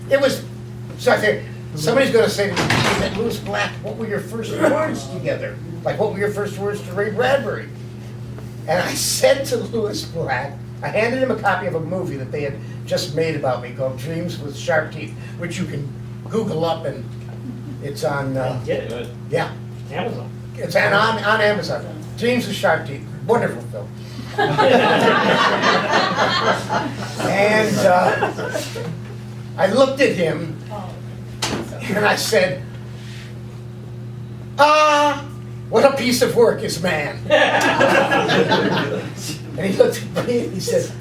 it was, so I think, somebody's going to say to me, Louis Black, what were your first words together? Like, what were your first words to Ray Bradbury? And I said to Louis Black, I handed him a copy of a movie that they had just made about me called Dreams with Sharp Teeth, which you can Google up, and it's on, Get it. yeah, Amazon. it's on Amazon. Dreams with Sharp Teeth, wonderful film. And I looked at him and I said, what a piece of work is man. And he looked at me and he said,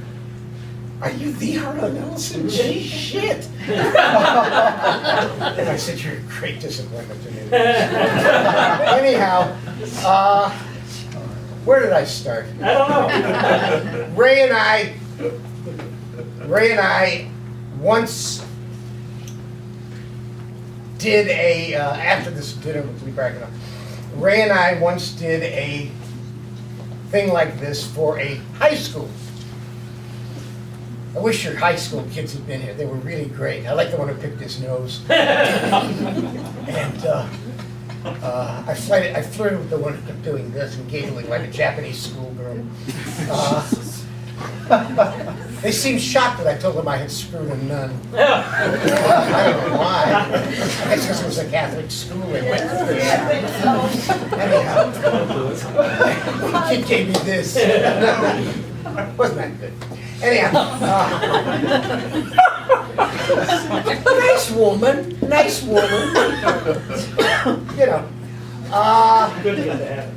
are you the Harlan Ellison? Gee, shit. And I said, you're a great disappointment to me. Anyhow, where did I start? I don't know. Ray and I once did a, after this dinner with Lee Bracken, Ray and I once did a thing like this for a high school. I wish your high school kids had been here. They were really great. I like the one who picked his nose. And I flirted with the one who kept doing this and giggling like a Japanese schoolgirl. They seemed shocked that I told them I had screwed a nun. I don't know why. I guess because it was a Catholic school they went to. Anyhow, the kid gave me this. Wasn't that good? Anyhow, nice woman. You know. Good to get to heaven.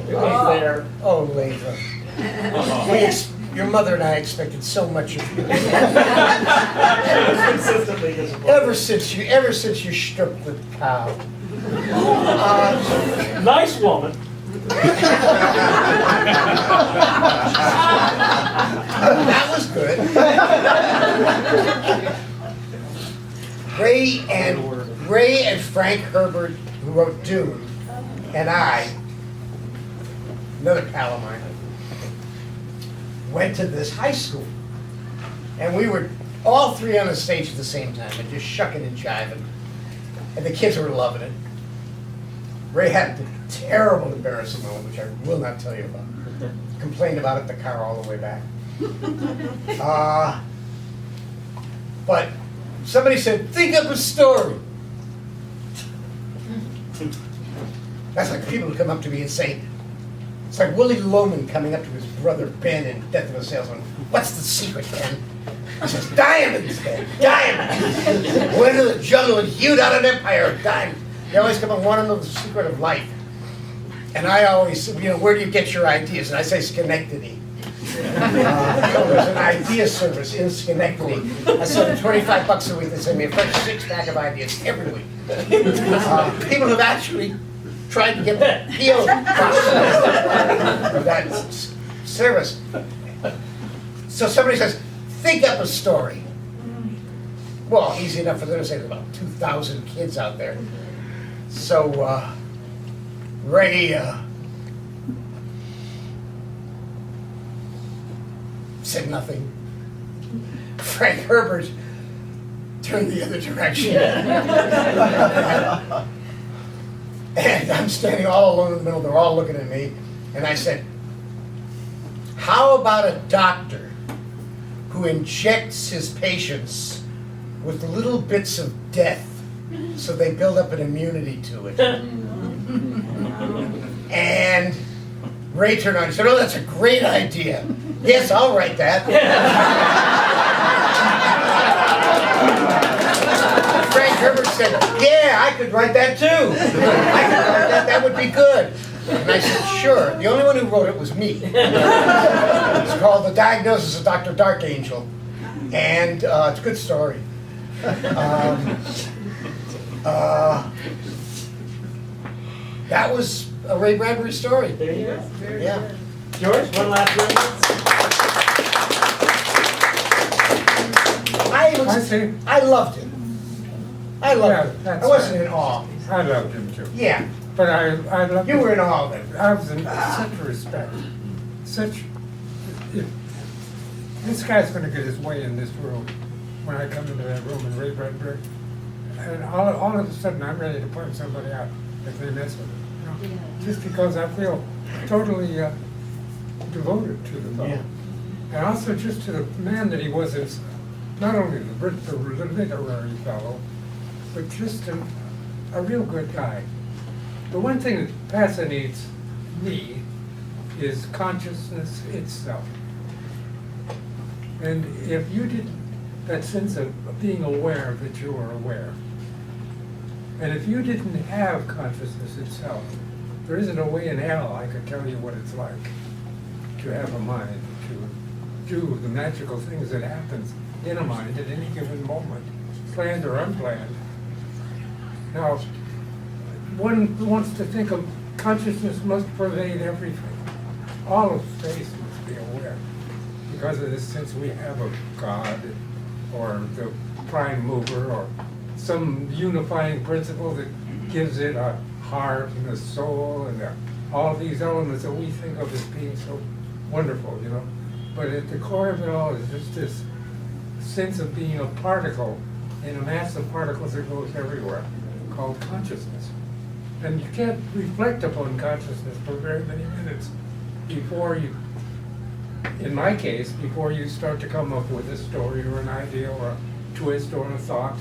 It was there. Oh, Leiva. Your mother and I expected so much of you. Consistently disappointed. Ever since you struck the cow. Nice woman. That was good. Ray and Frank Herbert, who wrote Dune, and I, another pal of mine, went to this high school. And we were all three on the stage at the same time and just shucking and jiving. And the kids were loving it. Ray had a terrible embarrassing moment, which I will not tell you about. Complained about it in the car all the way back. But somebody said, think up a story. That's like people who come up to me and say, it's like Willie Loman coming up to his brother Ben in Death of a Salesman. What's the secret, Ben? He says, diamonds, Ben, diamonds. Went into the jungle and hewed out an empire of diamonds. They always come and want to know the secret of life. And I always say, where do you get your ideas? And I say Schenectady. There's an idea service in Schenectady. I sell them $25 a week. They send me a fresh 6-pack of ideas every week. People have actually tried to get the PO of that service. So somebody says, think up a story. Well, easy enough for them to say there's about 2,000 kids out there. So Ray said nothing. Frank Herbert turned the other direction. And I'm standing all alone in the middle. They're all looking at me. And I said, how about a doctor who injects his patients with little bits of death so they build up an immunity to it? And Ray turned on and said, oh, that's a great idea. Yes, I'll write that. Frank Herbert said, yeah, I could write that too. I could write that, that would be good. And I said, sure. The only one who wrote it was me. It's called The Diagnosis of Dr. Dark Angel. And it's a good story. That was a Ray Bradbury story. There you go. Yeah. George, one last word. I loved him. I loved him. that's I wasn't right. in awe. I loved him too. Yeah. But I loved You him. were in awe of him. I was in such respect. This guy's going to get his way in this room when I come into that room in Ray Bradbury. And all of a sudden I'm ready to point somebody out if they mess with it. Just because I feel totally devoted to the fellow. Yeah. And also just to the man that he was as not only the literary fellow, but just a real good guy. The one thing that fascinates me is consciousness itself. And if you didn't, that sense of being aware that you are aware, and if you didn't have consciousness itself, there isn't a way in hell I could tell you what it's like to have a mind, to do the magical things that happens in a mind at any given moment, planned or unplanned. Now, one wants to think of consciousness must pervade everything. All of space must be aware. Because of this sense we have of God, or the prime mover, or some unifying principle that gives it a heart and a soul and all these elements that we think of as being so wonderful, you know. But at the core of it all is just this sense of being a particle in a mass of particles that goes everywhere, called consciousness. And you can't reflect upon consciousness for very many minutes before you, in my case, before you start to come up with a story or an idea or a twist or a thought.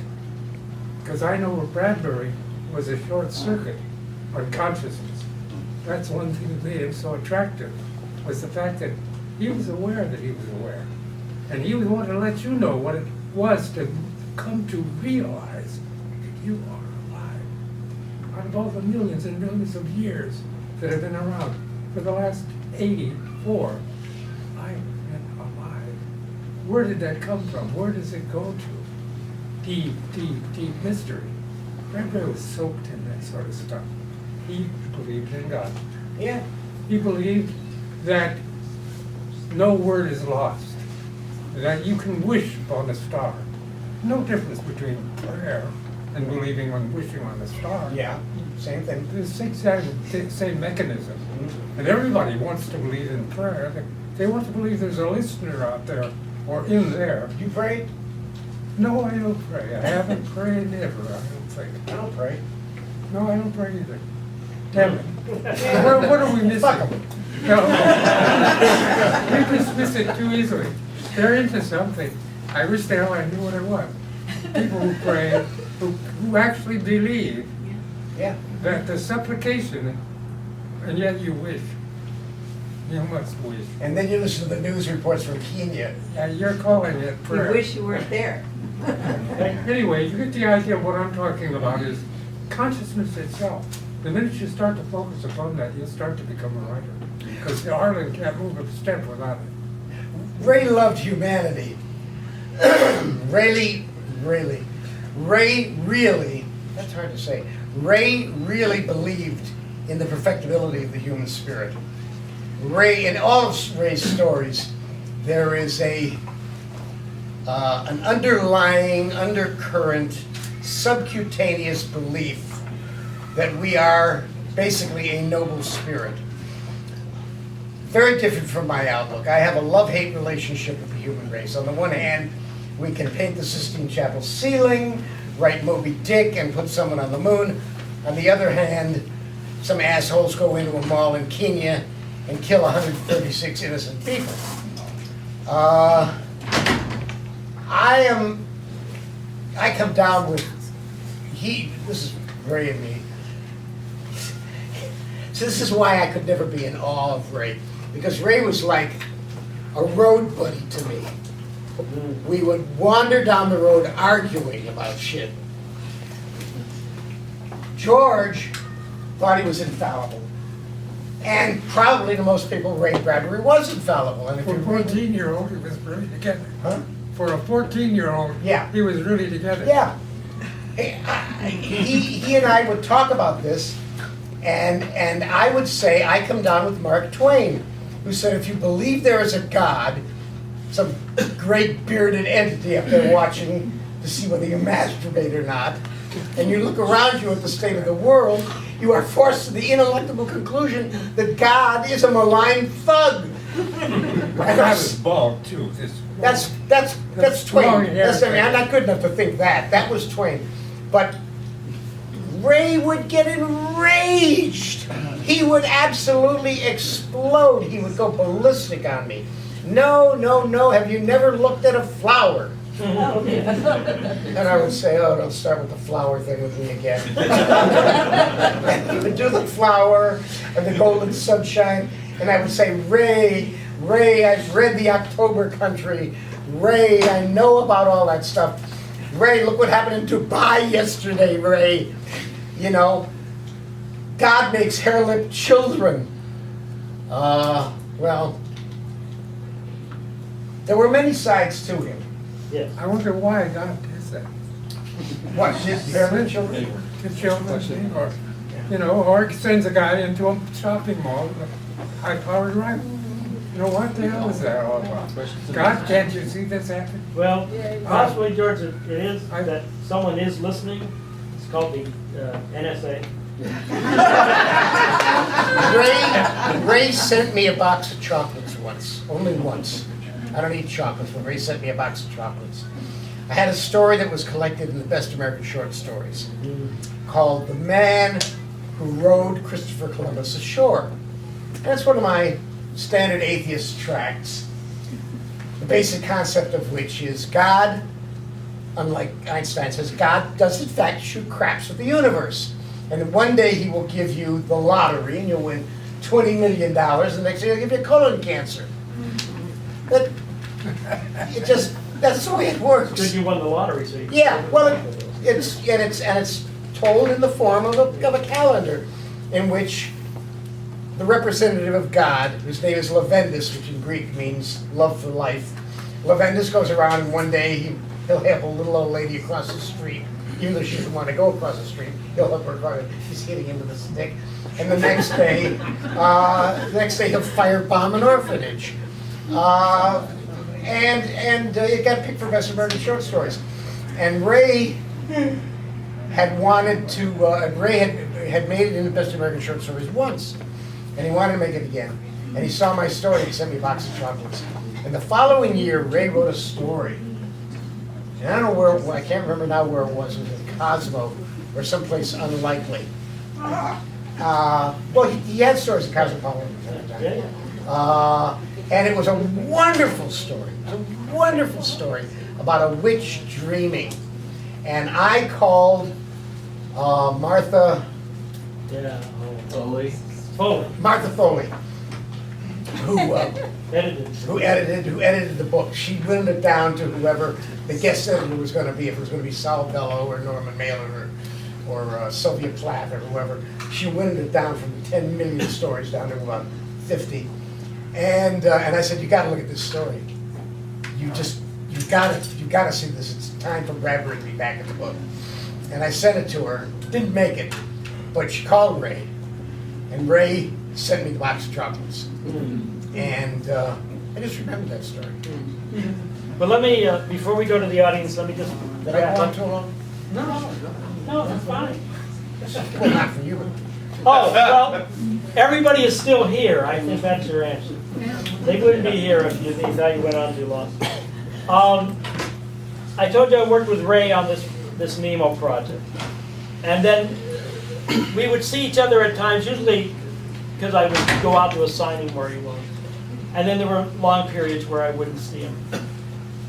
Because I know Bradbury was a short circuit on consciousness. That's one thing that made him so attractive, was the fact that he was aware that he was aware. And he would want to let you know what it was to come to realize that you are alive. Out of all the millions and millions of years that have been around, for the last 84, I've been alive. Where did that come from? Where does it go to? Deep, deep, deep mystery. Bradbury was soaked in that sort of stuff. He believed in God. Yeah. He believed that no word is lost, that you can wish upon a star. No difference between prayer and believing on wishing on a star. Yeah, same thing. It's exactly same mechanism. And everybody wants to believe in prayer. They want to believe there's a listener out there or in there. You pray? No, I don't pray. I haven't prayed ever, I don't think. I don't pray. No, I don't pray either. Damn it. What are we missing? Fuck 'em. No. We dismiss it too easily. They're into something. I wish they all knew what it was. People who pray, who actually believe Yeah. that the supplication, and yet you wish. You must wish. And then you listen to the news reports from Kenya. Yeah, you're calling it You prayer. wish you weren't there. Anyway, you get the idea of what I'm talking about is consciousness itself. The minute you start to focus upon that, you'll start to become a writer. Because Harlan can't move a step without it. Ray loved humanity. Ray really, that's hard to say. Ray really believed in the perfectibility of the human spirit. Ray, in all of Ray's stories, there is an underlying, undercurrent, subcutaneous belief that we are basically a noble spirit. Very different from my outlook. I have a love-hate relationship with the human race. On the one hand, we can paint the Sistine Chapel ceiling, write Moby Dick, and put someone on the moon. On the other hand, some assholes go into a mall in Kenya and kill 136 innocent people. I come down with this is Ray and me. So this is why I could never be in awe of Ray, because Ray was like a road buddy to me. We would wander down the road arguing about shit. George thought he was infallible. And probably to most people, Ray Bradbury was infallible. And if For a you read 14-year-old, he was really together. huh? For a 14-year-old, Yeah. he was really together. Yeah. He and I would talk about this, and I would say, I come down with Mark Twain, who said, if you believe there is a God, some great bearded entity up there watching to see whether you masturbate or not, and you look around you at the state of the world, you are forced to the ineluctable conclusion that God is a malign thug. God is bald, too. That's Twain. long hair. I'm not good enough to think that. That was Twain. But Ray would get enraged. He would absolutely explode. He would go ballistic on me. No. Have you never looked at a flower? And I would say, oh, don't start with the flower thing with me again. And he would do the flower and the golden sunshine, and I would say, Ray, I've read the October Country. Ray, I know about all that stuff. Ray, look what happened in Dubai yesterday, Ray. You know, God makes hair-lipped children. Well, there were many sides to him. Yes. I wonder why God does that. What, hair-lipped children? To children, or, you know, or sends a guy into a shopping mall with a high-powered rifle. You know, what the hell is that all about? God, can't you see this happen? Well, possibly, George, it is that someone is listening. It's called the NSA. Ray sent me a box of chocolates once, only once. I don't eat chocolates, but Ray sent me a box of chocolates. I had a story that was collected in the Best American Short Stories called The Man Who Rowed Christopher Columbus Ashore. And that's one of my standard atheist tracts, the basic concept of which is God, unlike Einstein says, God does in fact shoot craps at the universe. And then one day he will give you the lottery and you'll win $20 million, and the next day he'll give you colon cancer. That's the way it works. Because you won the lottery, so you... Yeah, well, it's told in the form of a calendar in which the representative of God, whose name is Lavendus, which in Greek means love for life, Lavendus goes around and one day he'll help a little old lady across the street, even though she doesn't want to go across the street. He'll help her across. He's hitting him with a stick. And the next day he'll firebomb an orphanage. And it got picked for Best American Short Stories. And Ray had wanted to, Ray had made it into Best American Short Stories once. And he wanted to make it again. And he saw my story, he sent me a box of chocolates. And the following year, Ray wrote a story. And I don't know where, I can't remember now where it was in Cosmo, or someplace unlikely. Well, he had stories in Cosmopolitan. And it was a wonderful story. It was a wonderful story about a witch dreaming. And I called Martha Foley, who edited the book. She whittled it down to whoever the guest editor was going to be. If it was going to be Sal Bellow or Norman Mailer or Sylvia Plath or whoever, she whittled it down from 10 million stories down to about 50. And I said, you got to look at this story. You got to see this. It's time for Bradbury to be back in the book. And I sent it to her. Didn't make it, but she called Ray, and Ray sent me the box of chocolates. And I just remembered that story. But let me, before we go to the audience, let me just... Did I go on too long? No, that's fine. Well, not for you. Oh, well, everybody is still here. I think that's your answer. They wouldn't be here if you thought you went on too long. I told you I worked with Ray on this Nemo project. And then we would see each other at times, usually because I would go out to a signing where he was. And then there were long periods where I wouldn't see him.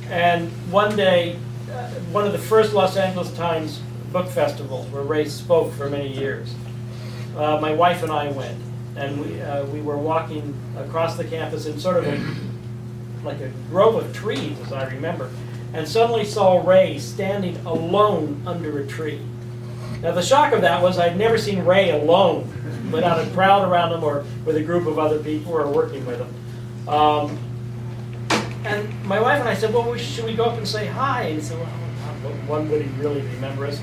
And one day, one of the first Los Angeles Times book festivals where Ray spoke for many years, my wife and I went. And we were walking across the campus in sort of like a grove of trees, as I remember, and suddenly saw Ray standing alone under a tree. Now the shock of that was I'd never seen Ray alone, without a crowd around him or with a group of other people who were working with him. And my wife and I said, well, should we go up and say hi? And he said, well, one, would he really remember us?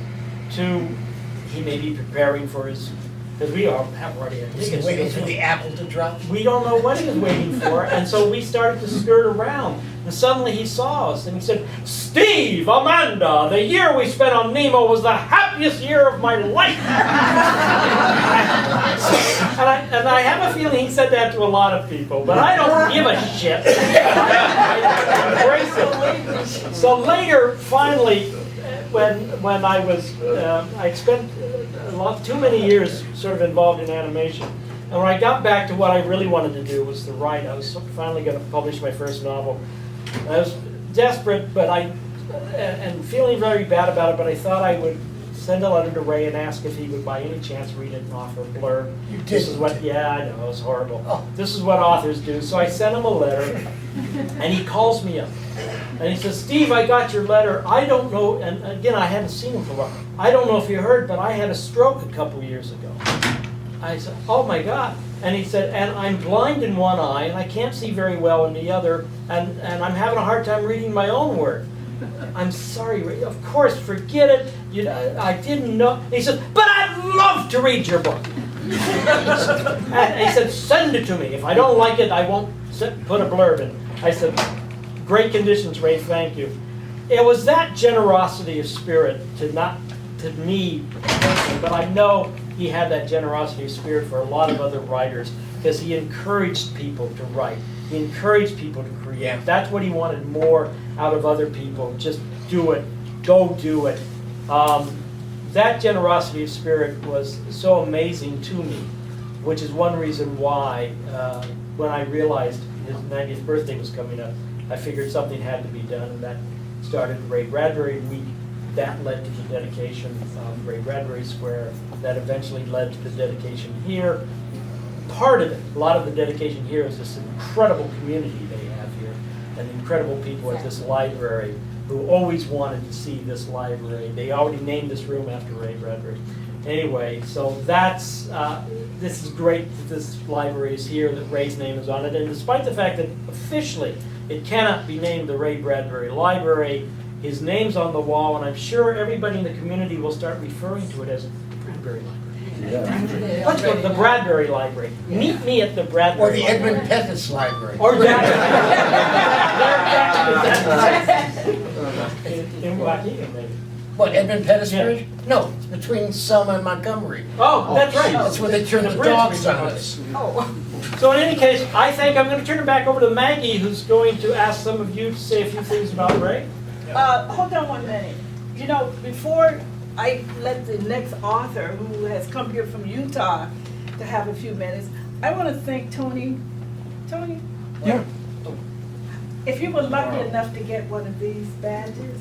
Two, he may be preparing for his, because we all have already had Was he tickets. waiting for the apple to drop? We don't know what he was waiting for, and so we started to skirt around. And suddenly he saw us, and he said, Steve, Amanda, the year we spent on Nemo was the happiest year of my life. and I have a feeling he said that to a lot of people, but I don't give a shit. I embrace it. So later, finally, when I was, I'd spent too many years sort of involved in animation. And when I got back to what I really wanted to do was to write, I was finally going to publish my first novel. I was desperate, but I and feeling very bad about it, but I thought I would send a letter to Ray and ask if he would by any chance read it and offer a blurb. You This is didn't. what, yeah, I know, it was horrible. Oh. This is what authors do. So I sent him a letter, and he calls me up. And he says, Steve, I got your letter. I don't know, and again, I hadn't seen him for a while. I don't know if you heard, but I had a stroke a couple years ago. I said, oh my God. And he said, and I'm blind in one eye, and I can't see very well in the other, and I'm having a hard time reading my own work. I'm sorry, Ray. Of course, forget it. I didn't know. He said, but I'd love to read your book. And he said, send it to me. If I don't like it, I won't put a blurb in. I said, great conditions, Ray, thank you. It was that generosity of spirit to me personally, but I know he had that generosity of spirit for a lot of other writers because he encouraged people to write. He encouraged people to create. Yeah. That's what he wanted more out of other people. Just do it. Go do it. That generosity of spirit was so amazing to me, which is one reason why when I realized his 90th birthday was coming up, I figured something had to be done, and that started Ray Bradbury Week. That led to the dedication of Ray Bradbury Square. That eventually led to the dedication here. Part of it, a lot of the dedication here is this incredible community they have here, and incredible people at this library who always wanted to see this library. They already named this room after Ray Bradbury. Anyway, so that's, this is great that this library is here, that Ray's name is on it, and despite the fact that officially it cannot be named the Ray Bradbury Library, his name's on the wall, and I'm sure everybody in the community will start referring to it as the Bradbury Library. Let's go to the Bradbury Library. Meet me at the Bradbury Or the Library. Edmund Pettus Library. Or that. In Waukegan, maybe. What, Edmund Pettus Yeah. Bridge? No, it's between Selma and Montgomery. Oh, that's right. That's where they turn the bridge dogs between on us. us. So in any case, I think I'm going to turn it back over to Maggie, who's going to ask some of you to say a few things about Ray. Hold on 1 minute. You know, before I let the next author, who has come here from Utah, to have a few minutes, I want to thank Tony. Tony? Yeah. If you were lucky enough to get one of these badges,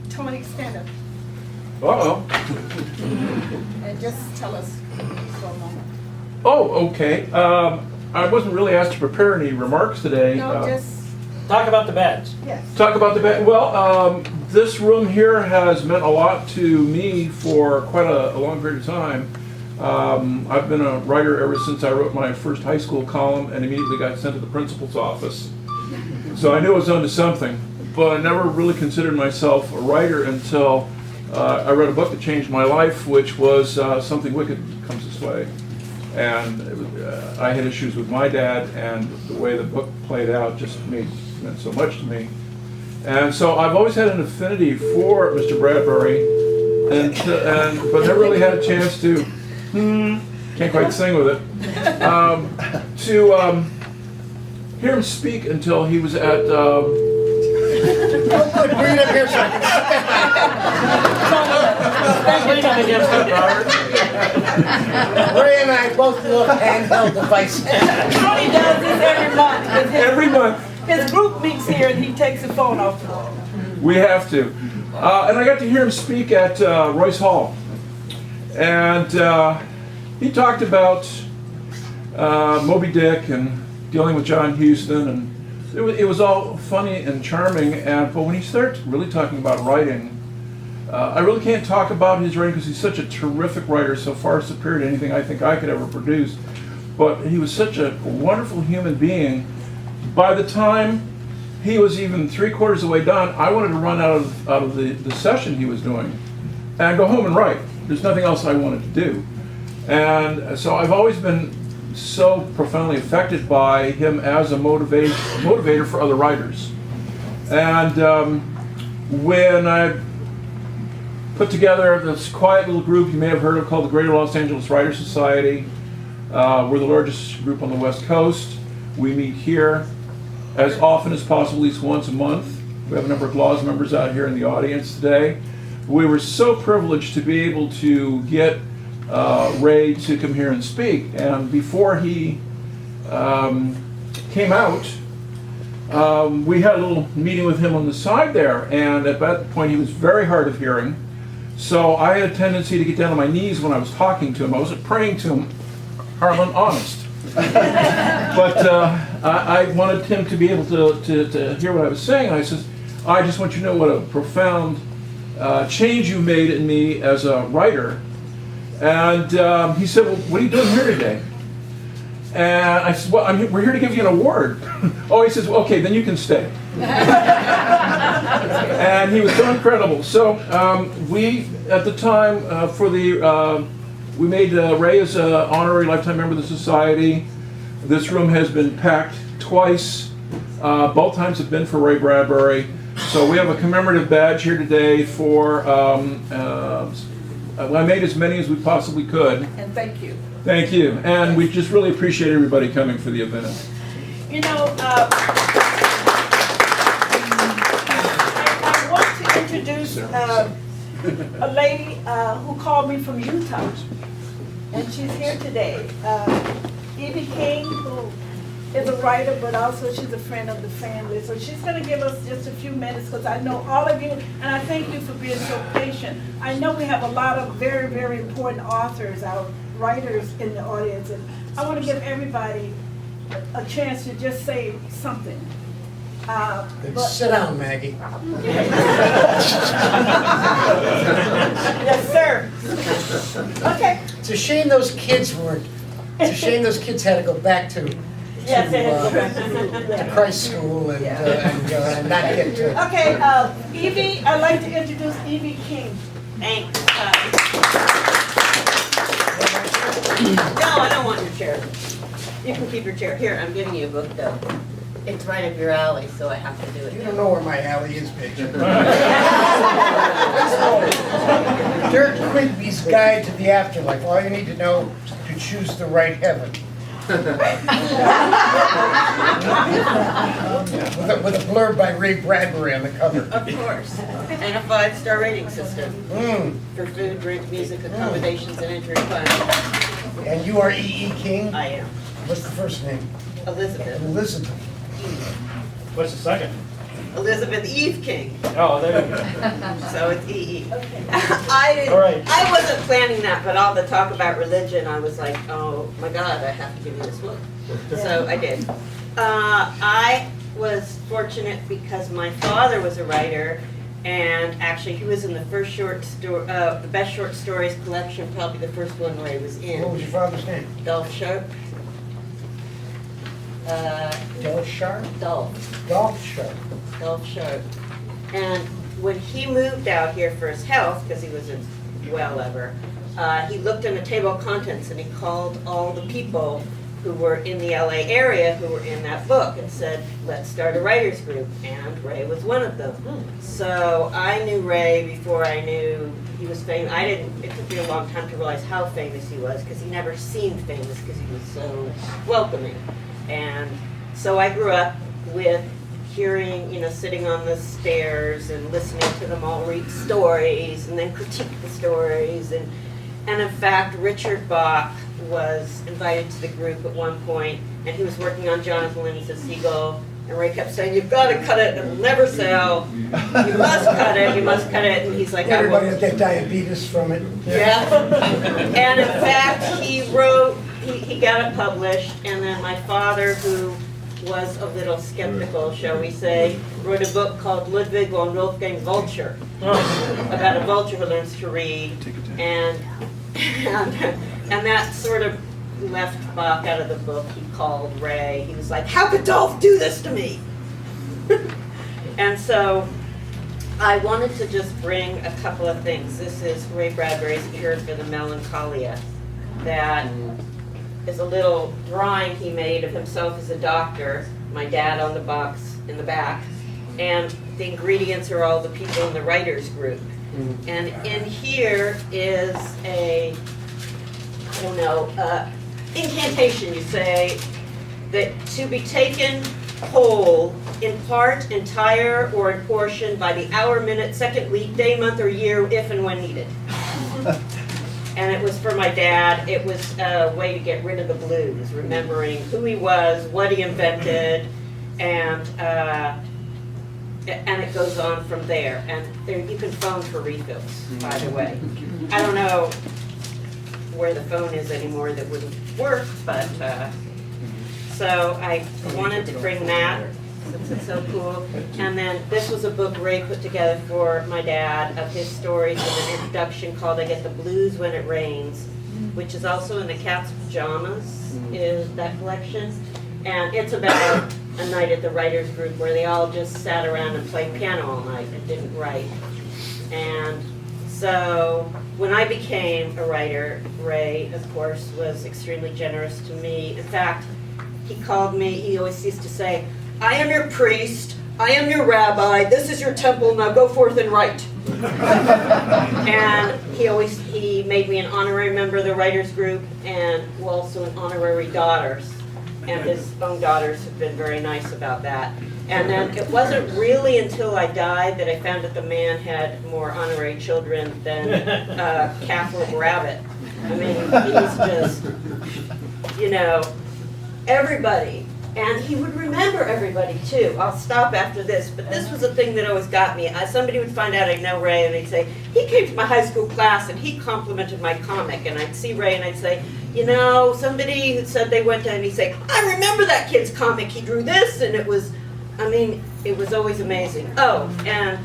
Tony, stand up Uh-oh. and just tell us for a moment. Oh, okay. I wasn't really asked to prepare any remarks today. No, just, Talk about the badge. yes. Talk about the well, this room here has meant a lot to me for quite a long period of time. I've been a writer ever since I wrote my first high school column and immediately got sent to the principal's office. So I knew I was onto something, but I never really considered myself a writer until I read a book that changed my life, which was Something Wicked Comes This Way. And I had issues with my dad, and the way the book played out just meant so much to me. And so I've always had an affinity for Mr. Bradbury, but never really had a chance to, can't quite sing with it, to hear him speak until he was at, Bring it up here so I can Ray and I both love handheld devices. Tony does this every month. every month. His group meets here and he takes the phone off the wall. We have to. And I got to hear him speak at Royce Hall. And he talked about Moby Dick and dealing with John Huston, and it was all funny and charming. But when he started really talking about writing, I really can't talk about his writing because he's such a terrific writer, so far superior to anything I think I could ever produce. But he was such a wonderful human being. By the time he was even 3/4 of the way done, I wanted to run out of the session he was doing and go home and write. There's nothing else I wanted to do. And so I've always been so profoundly affected by him as a motivator for other writers. And when I put together this quiet little group you may have heard of called the Greater Los Angeles Writers Society, we're the largest group on the West Coast. We meet here as often as possible, at least once a month. We have a number of laws members out here in the audience today. We were so privileged to be able to get Ray to come here and speak. And before he came out, we had a little meeting with him on the side there, and at that point he was very hard of hearing. So I had a tendency to get down on my knees when I was talking to him. I wasn't praying to him, Harlan, honest. But I wanted him to be able to hear what I was saying. And I said, I just want you to know what a profound change you made in me as a writer. And he said, well, what are you doing here today? And I said, well, we're here to give you an award. Oh, he says, well, okay, then you can stay. And he was so incredible. So we, at the time, we made Ray as an honorary lifetime member of the society. This room has been packed twice. Both times have been for Ray Bradbury. So we have a commemorative badge here today for, I made as many as we possibly could. And thank you. Thank you. And we just really appreciate everybody coming for the event. You know, I want to introduce a lady who called me from Utah, and she's here today. Evie King, who is a writer, but also she's a friend of the family. So she's going to give us just a few minutes, because I know all of you, and I thank you for being so patient. I know we have a lot of very, very important authors, our writers in the audience, and I want to give everybody a chance to just say something. Sit down, Maggie. Yes, sir. Okay. It's a shame those kids weren't. It's a shame those kids had to go back to Yes, they had to go back to Christ School and not get to. Okay, Evie, I'd like to introduce Evie King. Thanks. No, I don't want your chair. You can keep your chair. Here, I'm giving you a book, though. It's right up your alley, so I have to do it. You don't know where my alley is, bitch. Dirk Quigby's Guide to the Afterlife. All you need to know to choose the right heaven. With a blurb by Ray Bradbury on the cover. Of course. And a 5-star rating system for food, drink, music, accommodations, and entry fund. And you are E.E. King? I am. What's the first name? Elizabeth. Elizabeth. What's the second? Elizabeth Eve King. Oh, there you go. So it's E.E. Okay. All right. I wasn't planning that, but all the talk about religion, I was like, oh my God, I have to give you this book. So I did. I was fortunate because my father was a writer, and actually he was in the first the Best Short Stories collection, probably the first one Ray was in. What was your father's name? Dolph Sharp. Del Sharp? Dolph Sharp. And when he moved out here for his health, because he wasn't well ever, he looked in the table of contents and he called all the people who were in the LA area who were in that book and said, let's start a writer's group. And Ray was one of them. So I knew Ray before I knew he was famous. It took me a long time to realize how famous he was, because he never seemed famous because he was so welcoming. And so I grew up with hearing, sitting on the stairs and listening to them all read stories and then critique the stories. And in fact, Richard Bach was invited to the group at one point, and he was working on Jonathan Lindsay's Seagull. And Ray kept saying, you've got to cut it, it'll never sell. You must cut it, you must cut it. And he's like, Everybody will get diabetes from it. Yeah. And in fact, he got it published, and then my father, who was a little skeptical, shall we say, wrote a book called Ludwig von Wolfgang Vulture, about a vulture who learns to read, and that sort of left Bach out of the book. He called Ray. He was like, how could Dolph do this to me? And so I wanted to just bring a couple of things. This is Ray Bradbury's Cure for the Melancholia. That is a little drawing he made of himself as a doctor, my dad on the box in the back, and the ingredients are all the people in the writers group. And in here is incantation, you say, that to be taken whole, in part, entire, or in portion, by the hour, minute, second, week, day, month, or year, if and when needed. And it was for my dad. It was a way to get rid of the blues, remembering who he was, what he invented, and it goes on from there. And there, you can phone for refills, by the way. I don't know where the phone is anymore that would work, but so I wanted to bring that since it's so cool. And then this was a book Ray put together for my dad of his stories with an introduction called "I Get the Blues When It Rains," which is also in the Cat's Pajamas, is that collection. And it's about a night at the writers group where they all just sat around and played piano all night and didn't write. And so when I became a writer, Ray, of course, was extremely generous to me. In fact, he called me, he always used to say, "I am your priest, I am your rabbi, this is your temple, now go forth and write." And he made me an honorary member of the writers group and also an honorary daughter. And his own daughters have been very nice about that. And then it wasn't really until I died that I found that the man had more honorary children than Catholic Rabbit. I mean, he's just, you know, everybody. And he would remember everybody too. I'll stop after this, but this was a thing that always got me. Somebody would find out I know Ray and they'd say, "He came to my high school class and he complimented my comic." And I'd see Ray and I'd say, "You know, somebody who said they went to," and he'd say, "I remember that kid's comic, he drew this," and it was, I mean, it was always amazing. Oh, and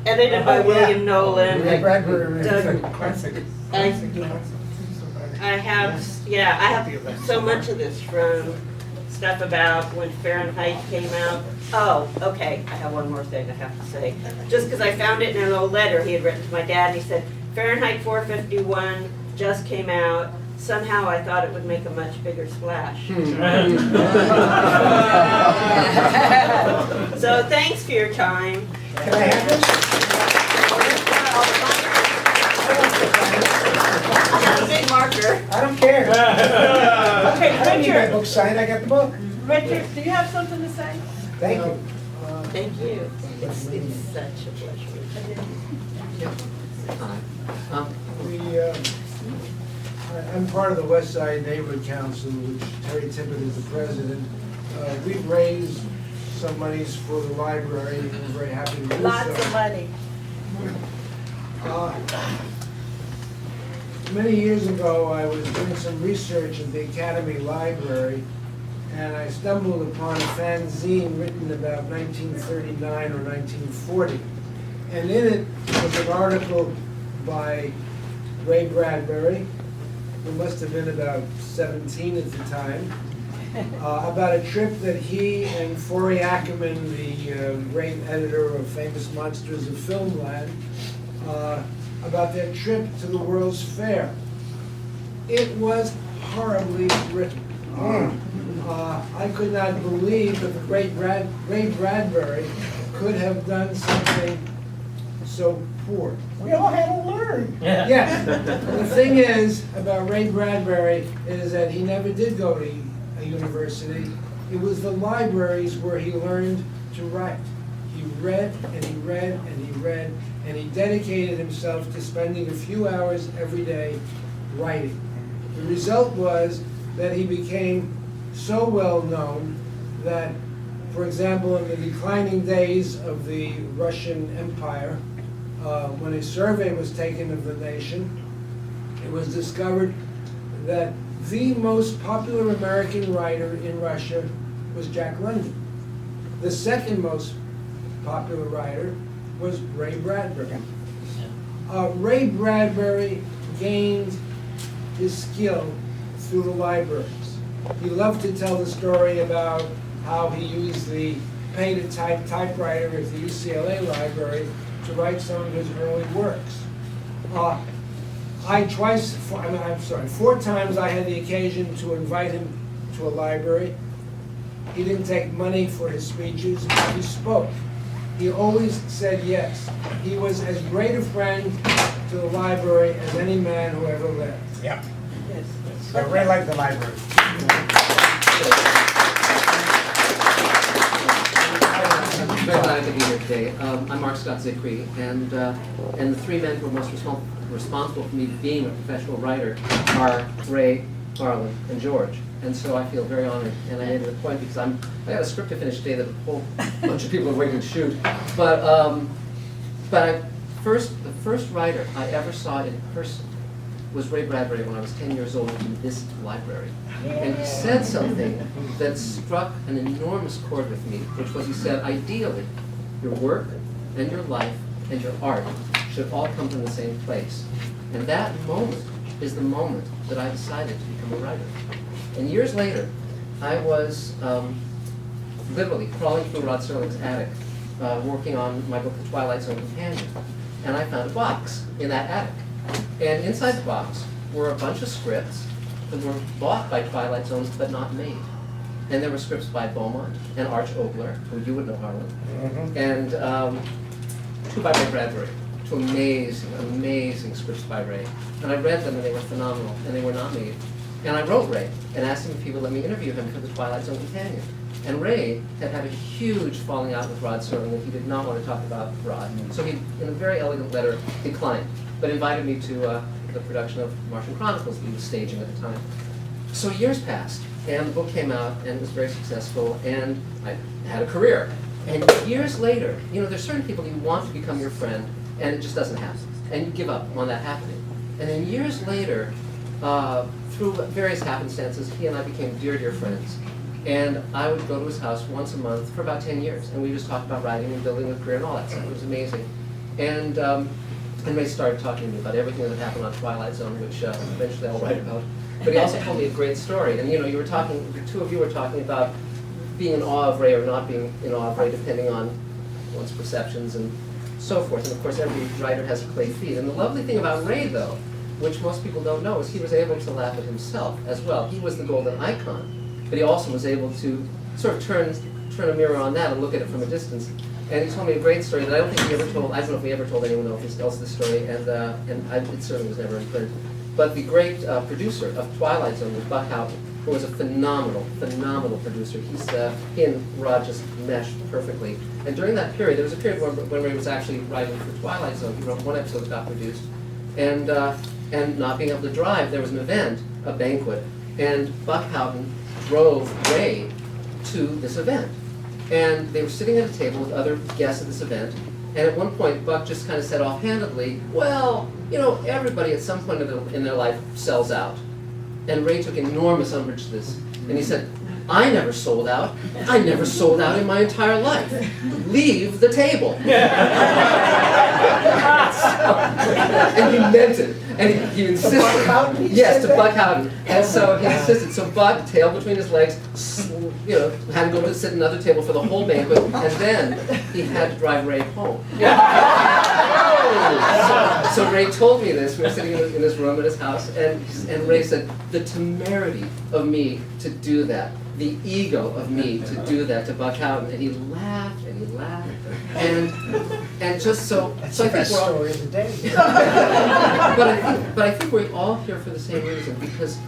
edited by William Nolan. Ray Bradbury Room. Doug- Classic. I have so much of this from stuff about when Fahrenheit came out. Oh, okay, I have one more thing I have to say. Just because I found it in an old letter he had written to my dad, and he said, "Fahrenheit 451 just came out. Somehow I thought it would make a much bigger splash." So thanks for your time. Can I have this? I have a big marker. I don't care. Okay, I don't need my Richard, book signed, I got the book. Richard, do you have something to say? Thank you. Thank you. It's such a pleasure. I'm part of the West Side Neighborhood Council, which Terry Tippett is the president. We've raised some monies for the library, and we're very happy to do so. Lots of money. Many years ago, I was doing some research at the Academy Library, and I stumbled upon a fanzine written about 1939 or 1940. And in it was an article by Ray Bradbury, who must have been about 17 at the time, about a trip that he and Forey Ackerman, the great editor of Famous Monsters of Filmland, about their trip to the World's Fair. It was horribly written. I could not believe that the great Ray Bradbury could have done something so poor. We all had to learn. Yes. The thing is about Ray Bradbury is that he never did go to a university. It was the libraries where he learned to write. He read and he read and he read, and he dedicated himself to spending a few hours every day writing. The result was that he became so well known that, for example, in the declining days of the Russian Empire, when a survey was taken of the nation, it was discovered that the most popular American writer in Russia was Jack London. The second most popular writer was Ray Bradbury. Ray Bradbury gained his skill through the libraries. He loved to tell the story about how he used the painted typewriter at the UCLA library to write some of his early works. Four times I had the occasion to invite him to a library. He didn't take money for his speeches, he spoke. He always said yes. He was as great a friend to the library as any man who ever lived. Yep. I really like the library. I'm very glad to be here today. I'm Mark Scott Zickrey, and the three men who are most responsible for me being a professional writer are Ray, Harlan, and George. And so I feel very honored, and I made it a point because I got a script to finish today that a whole bunch of people are waiting to shoot. But the first writer I ever saw in person was Ray Bradbury when I was 10 years old in this library. And he said something that struck an enormous chord with me, which was he said, ideally, your work and your life and your art should all come from the same place. And that moment is the moment that I decided to become a writer. And years later, I was literally crawling through Rod Serling's attic, working on my book, The Twilight Zone Companion. And I found a box in that attic. And inside the box were a bunch of scripts that were bought by Twilight Zones but not made. And there were scripts by Beaumont and Arch Obler, who you would know, Harlan, and two by Ray Bradbury. Two amazing, amazing scripts by Ray. And I read them and they were phenomenal, and they were not made. And I wrote Ray and asked him if he would let me interview him for The Twilight Zone Companion. And Ray had had a huge falling out with Rod Serling, and he did not want to talk about Rod. So he, in a very elegant letter, declined, but invited me to the production of Martian Chronicles that he was staging at the time. So years passed, and the book came out, and it was very successful, and I had a career. And years later, you know, there's certain people you want to become your friend, and it just doesn't happen. And you give up on that happening. And then years later, through various happenstances, he and I became dear, dear friends. And I would go to his house once a month for about 10 years, and we just talked about writing and building a career and all that stuff. It was amazing. And Ray started talking to me about everything that happened on Twilight Zone, which eventually I'll write about. But he also told me a great story. And you know, you were talking, the two of you were talking about being in awe of Ray or not being in awe of Ray, depending on one's perceptions and so forth. And of course, every writer has clay feet. And the lovely thing about Ray, though, which most people don't know, is he was able to laugh at himself as well. He was the golden icon, but he also was able to sort of turn a mirror on that and look at it from a distance. And he told me a great story that I don't think he ever told. I don't know if he ever told anyone else this story, and it certainly was never in print. But the great producer of Twilight Zone was Buck Houghton, who was a phenomenal, phenomenal producer. He and Rod just meshed perfectly. And during that period, there was a period when Ray was actually writing for Twilight Zone. He wrote one episode that got produced, and not being able to drive, there was an event, a banquet, and Buck Houghton drove Ray to this event. And they were sitting at a table with other guests at this event, and at one point Buck just kind of said offhandedly, well, you know, everybody at some point in their life sells out. And Ray took enormous umbrage to this, and he said, I never sold out. I never sold out in my entire life. Leave the table. And he meant it. And he insisted. To Buck Houghton? Yes, to Buck Houghton. And so he insisted. So Buck, tail between his legs, you know, had to go to sit at another table for the whole banquet, and then he had to drive Ray home. So Ray told me this. We were sitting in this room at his house, and Ray said, the temerity of me to do that, the ego of me to do that to Buck Houghton, and he laughed and he laughed, and just so. That's so the I think best we're all, story of the day. but I think we're all here for the same reason, because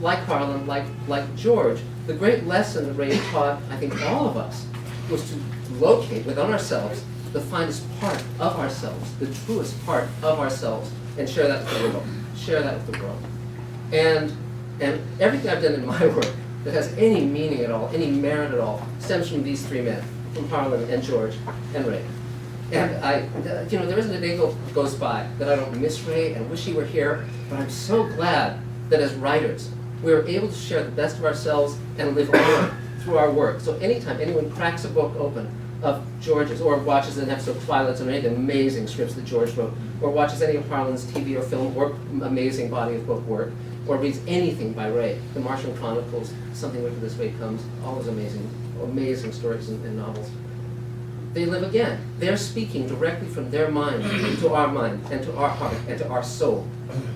like Harlan, like George, the great lesson that Ray taught, I think all of us, was to locate within ourselves the finest part of ourselves, the truest part of ourselves, and share that with the world. Share that with the world. And everything I've done in my work that has any meaning at all, any merit at all, stems from these three men, from Harlan and George and Ray. And you know, there isn't a day goes by that I don't miss Ray and wish he were here, but I'm so glad that as writers, we are able to share the best of ourselves and live on through our work. So anytime anyone cracks a book open of George's, or watches an episode of Twilight Zone, any of the amazing scripts that George wrote, or watches any of Harlan's TV or film or amazing body of book work, or reads anything by Ray, The Martian Chronicles, Something Wicked This Way Comes, all those amazing, amazing stories and novels. They live again. They're speaking directly from their mind to our mind, and to our heart, and to our soul.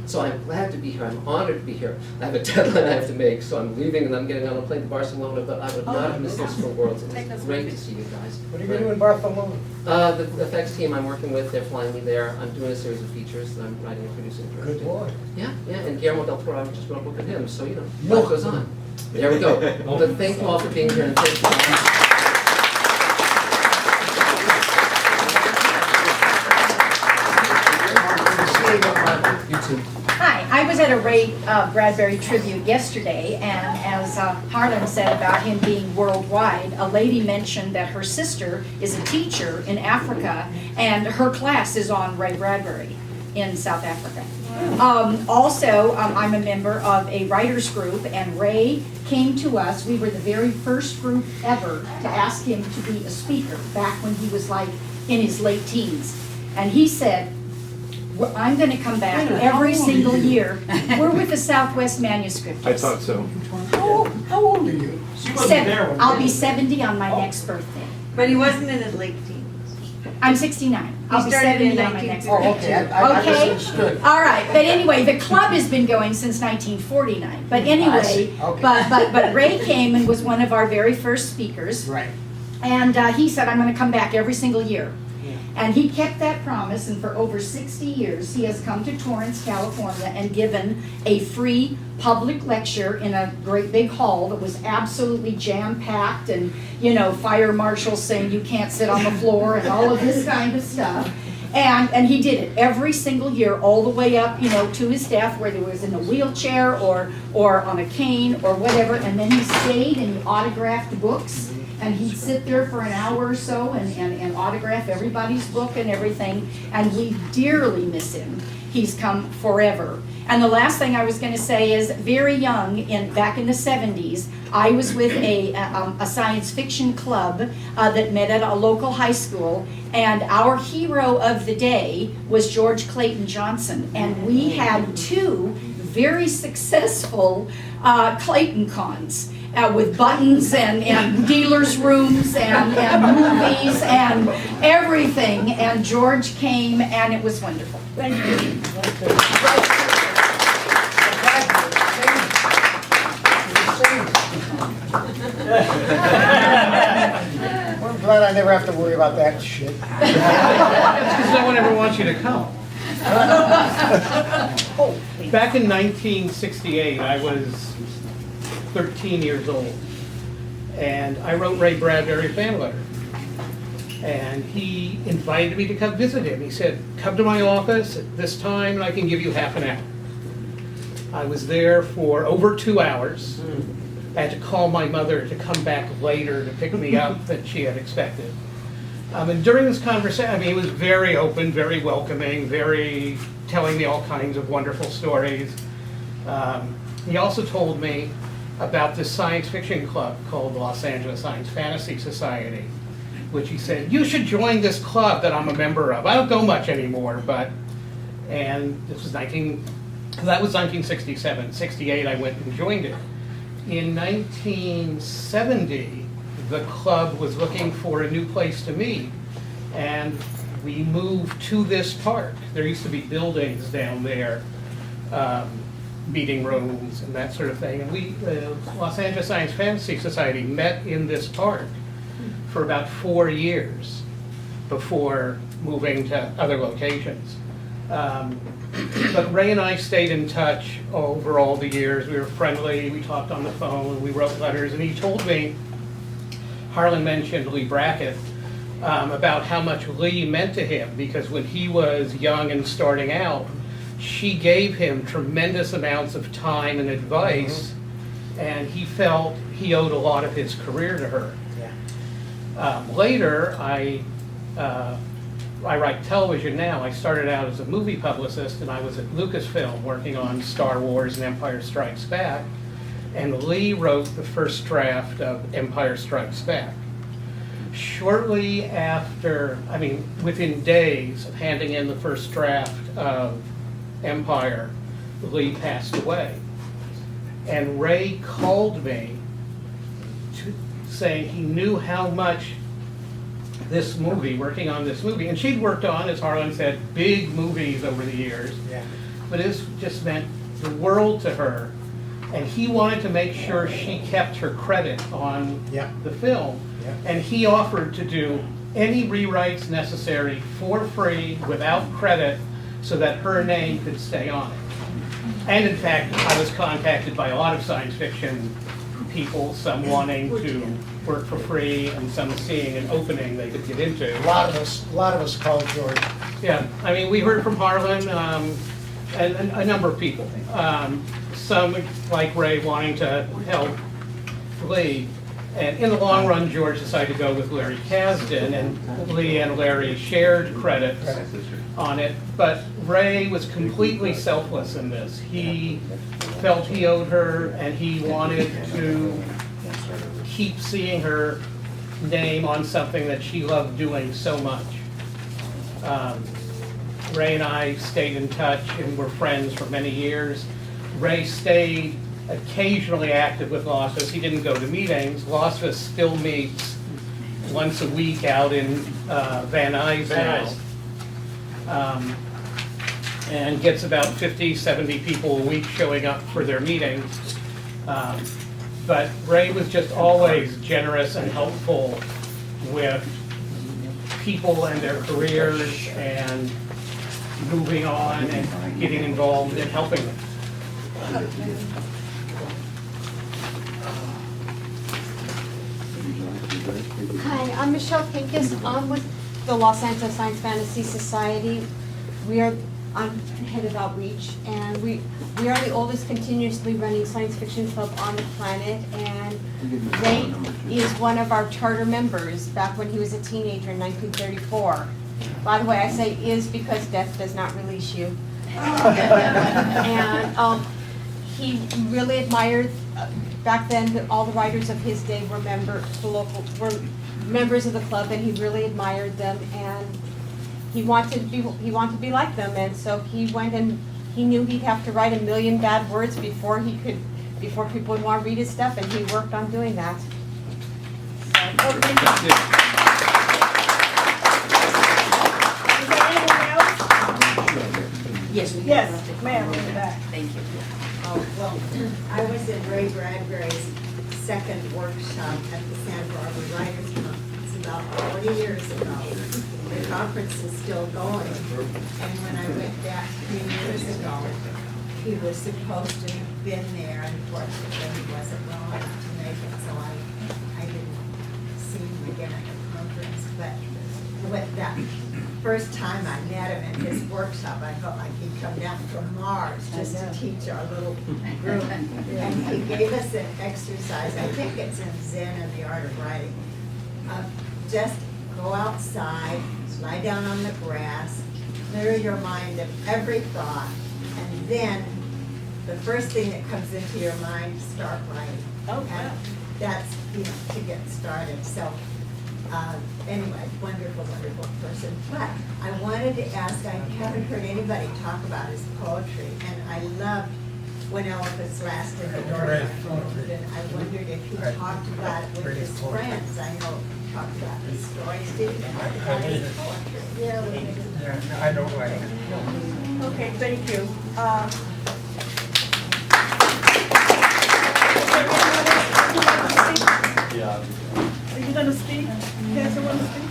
So I'm glad to be here. I'm honored to be here. I have a deadline I have to make, so I'm leaving and I'm getting on a plane to Barcelona, but I would not have missed this for worlds. It was great to see you guys. What are you doing in Barcelona? The effects team I'm working with, they're flying me there. I'm doing a series of features that I'm writing and producing. Good Lord. Yeah, and Guillermo del Toro, I just wrote a book with him, so you know, life goes on. There we go. But thank you all for being here, and thank you. Hi, I was at a Ray Bradbury tribute yesterday, and as Harlan said about him being worldwide, a lady mentioned that her sister is a teacher in Africa, and her class is on Ray Bradbury in South Africa. Also, I'm a member of a writers group, and Ray came to us. We were the very first group ever to ask him to be a speaker back when he was like in his late teens. And he said, "Well, I'm going to come back every single year." We're with the Southwest Manuscript. I thought so. How old are you? She wasn't there when I'll be 70 on my next birthday. But he wasn't in his late teens. I'm 69. I'll be started in 70 on my next 1952. Oh, birthday. okay, I Okay. misunderstood. All right, but anyway, the club has been going since 1949. But I anyway, see. Okay. but Ray came and was one of our very first speakers. Right. And he said, "I'm going to come back every single year." And he kept that promise, and for over 60 years, he has come to Torrance, California, and given a free public lecture in a great big hall that was absolutely jam-packed, and, you know, fire marshals saying you can't sit on the floor and all of this kind of stuff. And he did it every single year, all the way up, you know, to his death, whether it was in a wheelchair or on a cane or whatever. And then he stayed and he autographed books. And he'd sit there for an hour or so and autograph everybody's book and everything. And we dearly miss him. He's come forever. And the last thing I was going to say is, very young, back in the 70s, I was with a science fiction club that met at a local high school. And our hero of the day was George Clayton Johnson. And we had 2 very successful Clayton cons. With buttons and dealers' rooms and movies and everything. And George came, and it was wonderful. Thank you. Well, I'm glad I never have to worry about that shit. Because no one ever wants you to come. Back in 1968, I was 13 years old, and I wrote Ray Bradbury a fan letter, and he invited me to come visit him. He said, "Come to my office at this time and I can give you half an hour." I was there for over 2 hours. I had to call my mother to come back later to pick me up than she had expected. And during this conversation, I mean, he was very open, very welcoming, very telling me all kinds of wonderful stories. He also told me about this science fiction club called the Los Angeles Science Fantasy Society, which he said, "You should join this club that I'm a member of." I don't go much anymore, and this was 1967. 68, I went and joined it. In 1970, the club was looking for a new place to meet, and we moved to this park. There used to be buildings down there, meeting rooms and that sort of thing. And we, the Los Angeles Science Fantasy Society, met in this park for about 4 years before moving to other locations. But Ray and I stayed in touch over all the years. We were friendly, we talked on the phone, we wrote letters, and he told me, Harlan mentioned Lee Brackett, about how much Lee meant to him, because when he was young and starting out, she gave him tremendous amounts of time and advice, and he felt he owed a lot of his career to her. Later, I write television now. I started out as a movie publicist, and I was at Lucasfilm working on Star Wars and Empire Strikes Back, and Lee wrote the first draft of Empire Strikes Back. Shortly after, I mean, within days of handing in the first draft of Empire, Lee passed away. And Ray called me saying he knew how much this movie, working on this movie, and she'd worked on, as Harlan said, big movies over the years, but this just meant the world to her. And he wanted to make sure she kept her credit on the film. And he offered to do any rewrites necessary for free, without credit, so that her name could stay on it. And in fact, I was contacted by a lot of science fiction people, some wanting to work for free and some seeing an opening they could get into. A lot of us called George. Yeah, I mean, we heard from Harlan. and a number of people. Some, like Ray, wanting to help Lee. And in the long run, George decided to go with Larry Kasdan, and Lee and Larry shared credits on it. But Ray was completely selfless in this. He felt he owed her, and he wanted to keep seeing her name on something that she loved doing so much. Ray and I stayed in touch and were friends for many years. Ray stayed occasionally active with Losfus. He didn't go to meetings. Losfus still meets once a week out in Van Nuys now. And gets about 50, 70 people a week showing up for their meetings. But Ray was just always generous and helpful with people and their careers and moving on and getting involved in helping them. Hi, I'm Michelle Pincus. I'm with the Los Angeles Science Fantasy Society. I'm head of outreach, and we are the oldest continuously running science fiction club on the planet, and Ray is one of our charter members back when he was a teenager in 1934. By the way, I say is because death does not release you. And he really admired, back then, all the writers of his day were members of the club, and he really admired them, and he wanted to be like them, and so he went and he knew he'd have to write 1 million bad words before people would want to read his stuff, and he worked on doing that. So, Is there anyone else? Yes, we Yes, ma'am, in the back. Thank you. Oh, well, I was in Ray Bradbury's second workshop at the Santa Barbara Writers Conference about 40 years ago. The conference is still going. And when I went back 3 years ago, he was supposed to have been there. Unfortunately, he wasn't well enough to make it, so I didn't see him again at the conference. But with that first time I met him at his workshop, I felt like he'd come down from Mars just to teach our little group. And he gave us an exercise, I think it's in Zen and the Art of Writing. Just go outside, lie down on the grass, clear your mind of every thought, and then the first thing that comes into your mind, start writing. Oh, wow. And that's, to get started. So anyway, wonderful, wonderful person. But I wanted to ask, I haven't heard anybody talk about his poetry, and I loved When Elephants Last in the Door. And I wondered if he talked about it with his friends. I know he talked about his stories. Did he talk about his poetry? Yeah, we did. Yeah, I don't like it. Okay, thank you. Are you gonna speak? Does someone speak?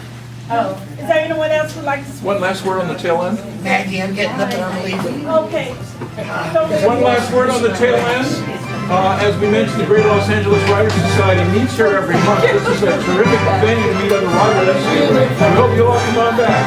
Oh, is there anyone else who'd like to speak? One last word on the tail end. Maggie, I'm getting up and I'm leaving. Okay. One last word on the tail end. As we mentioned, the Greater Los Angeles Writers Society meets here every month. This is a terrific venue to meet other writers. We hope you'll all come on back.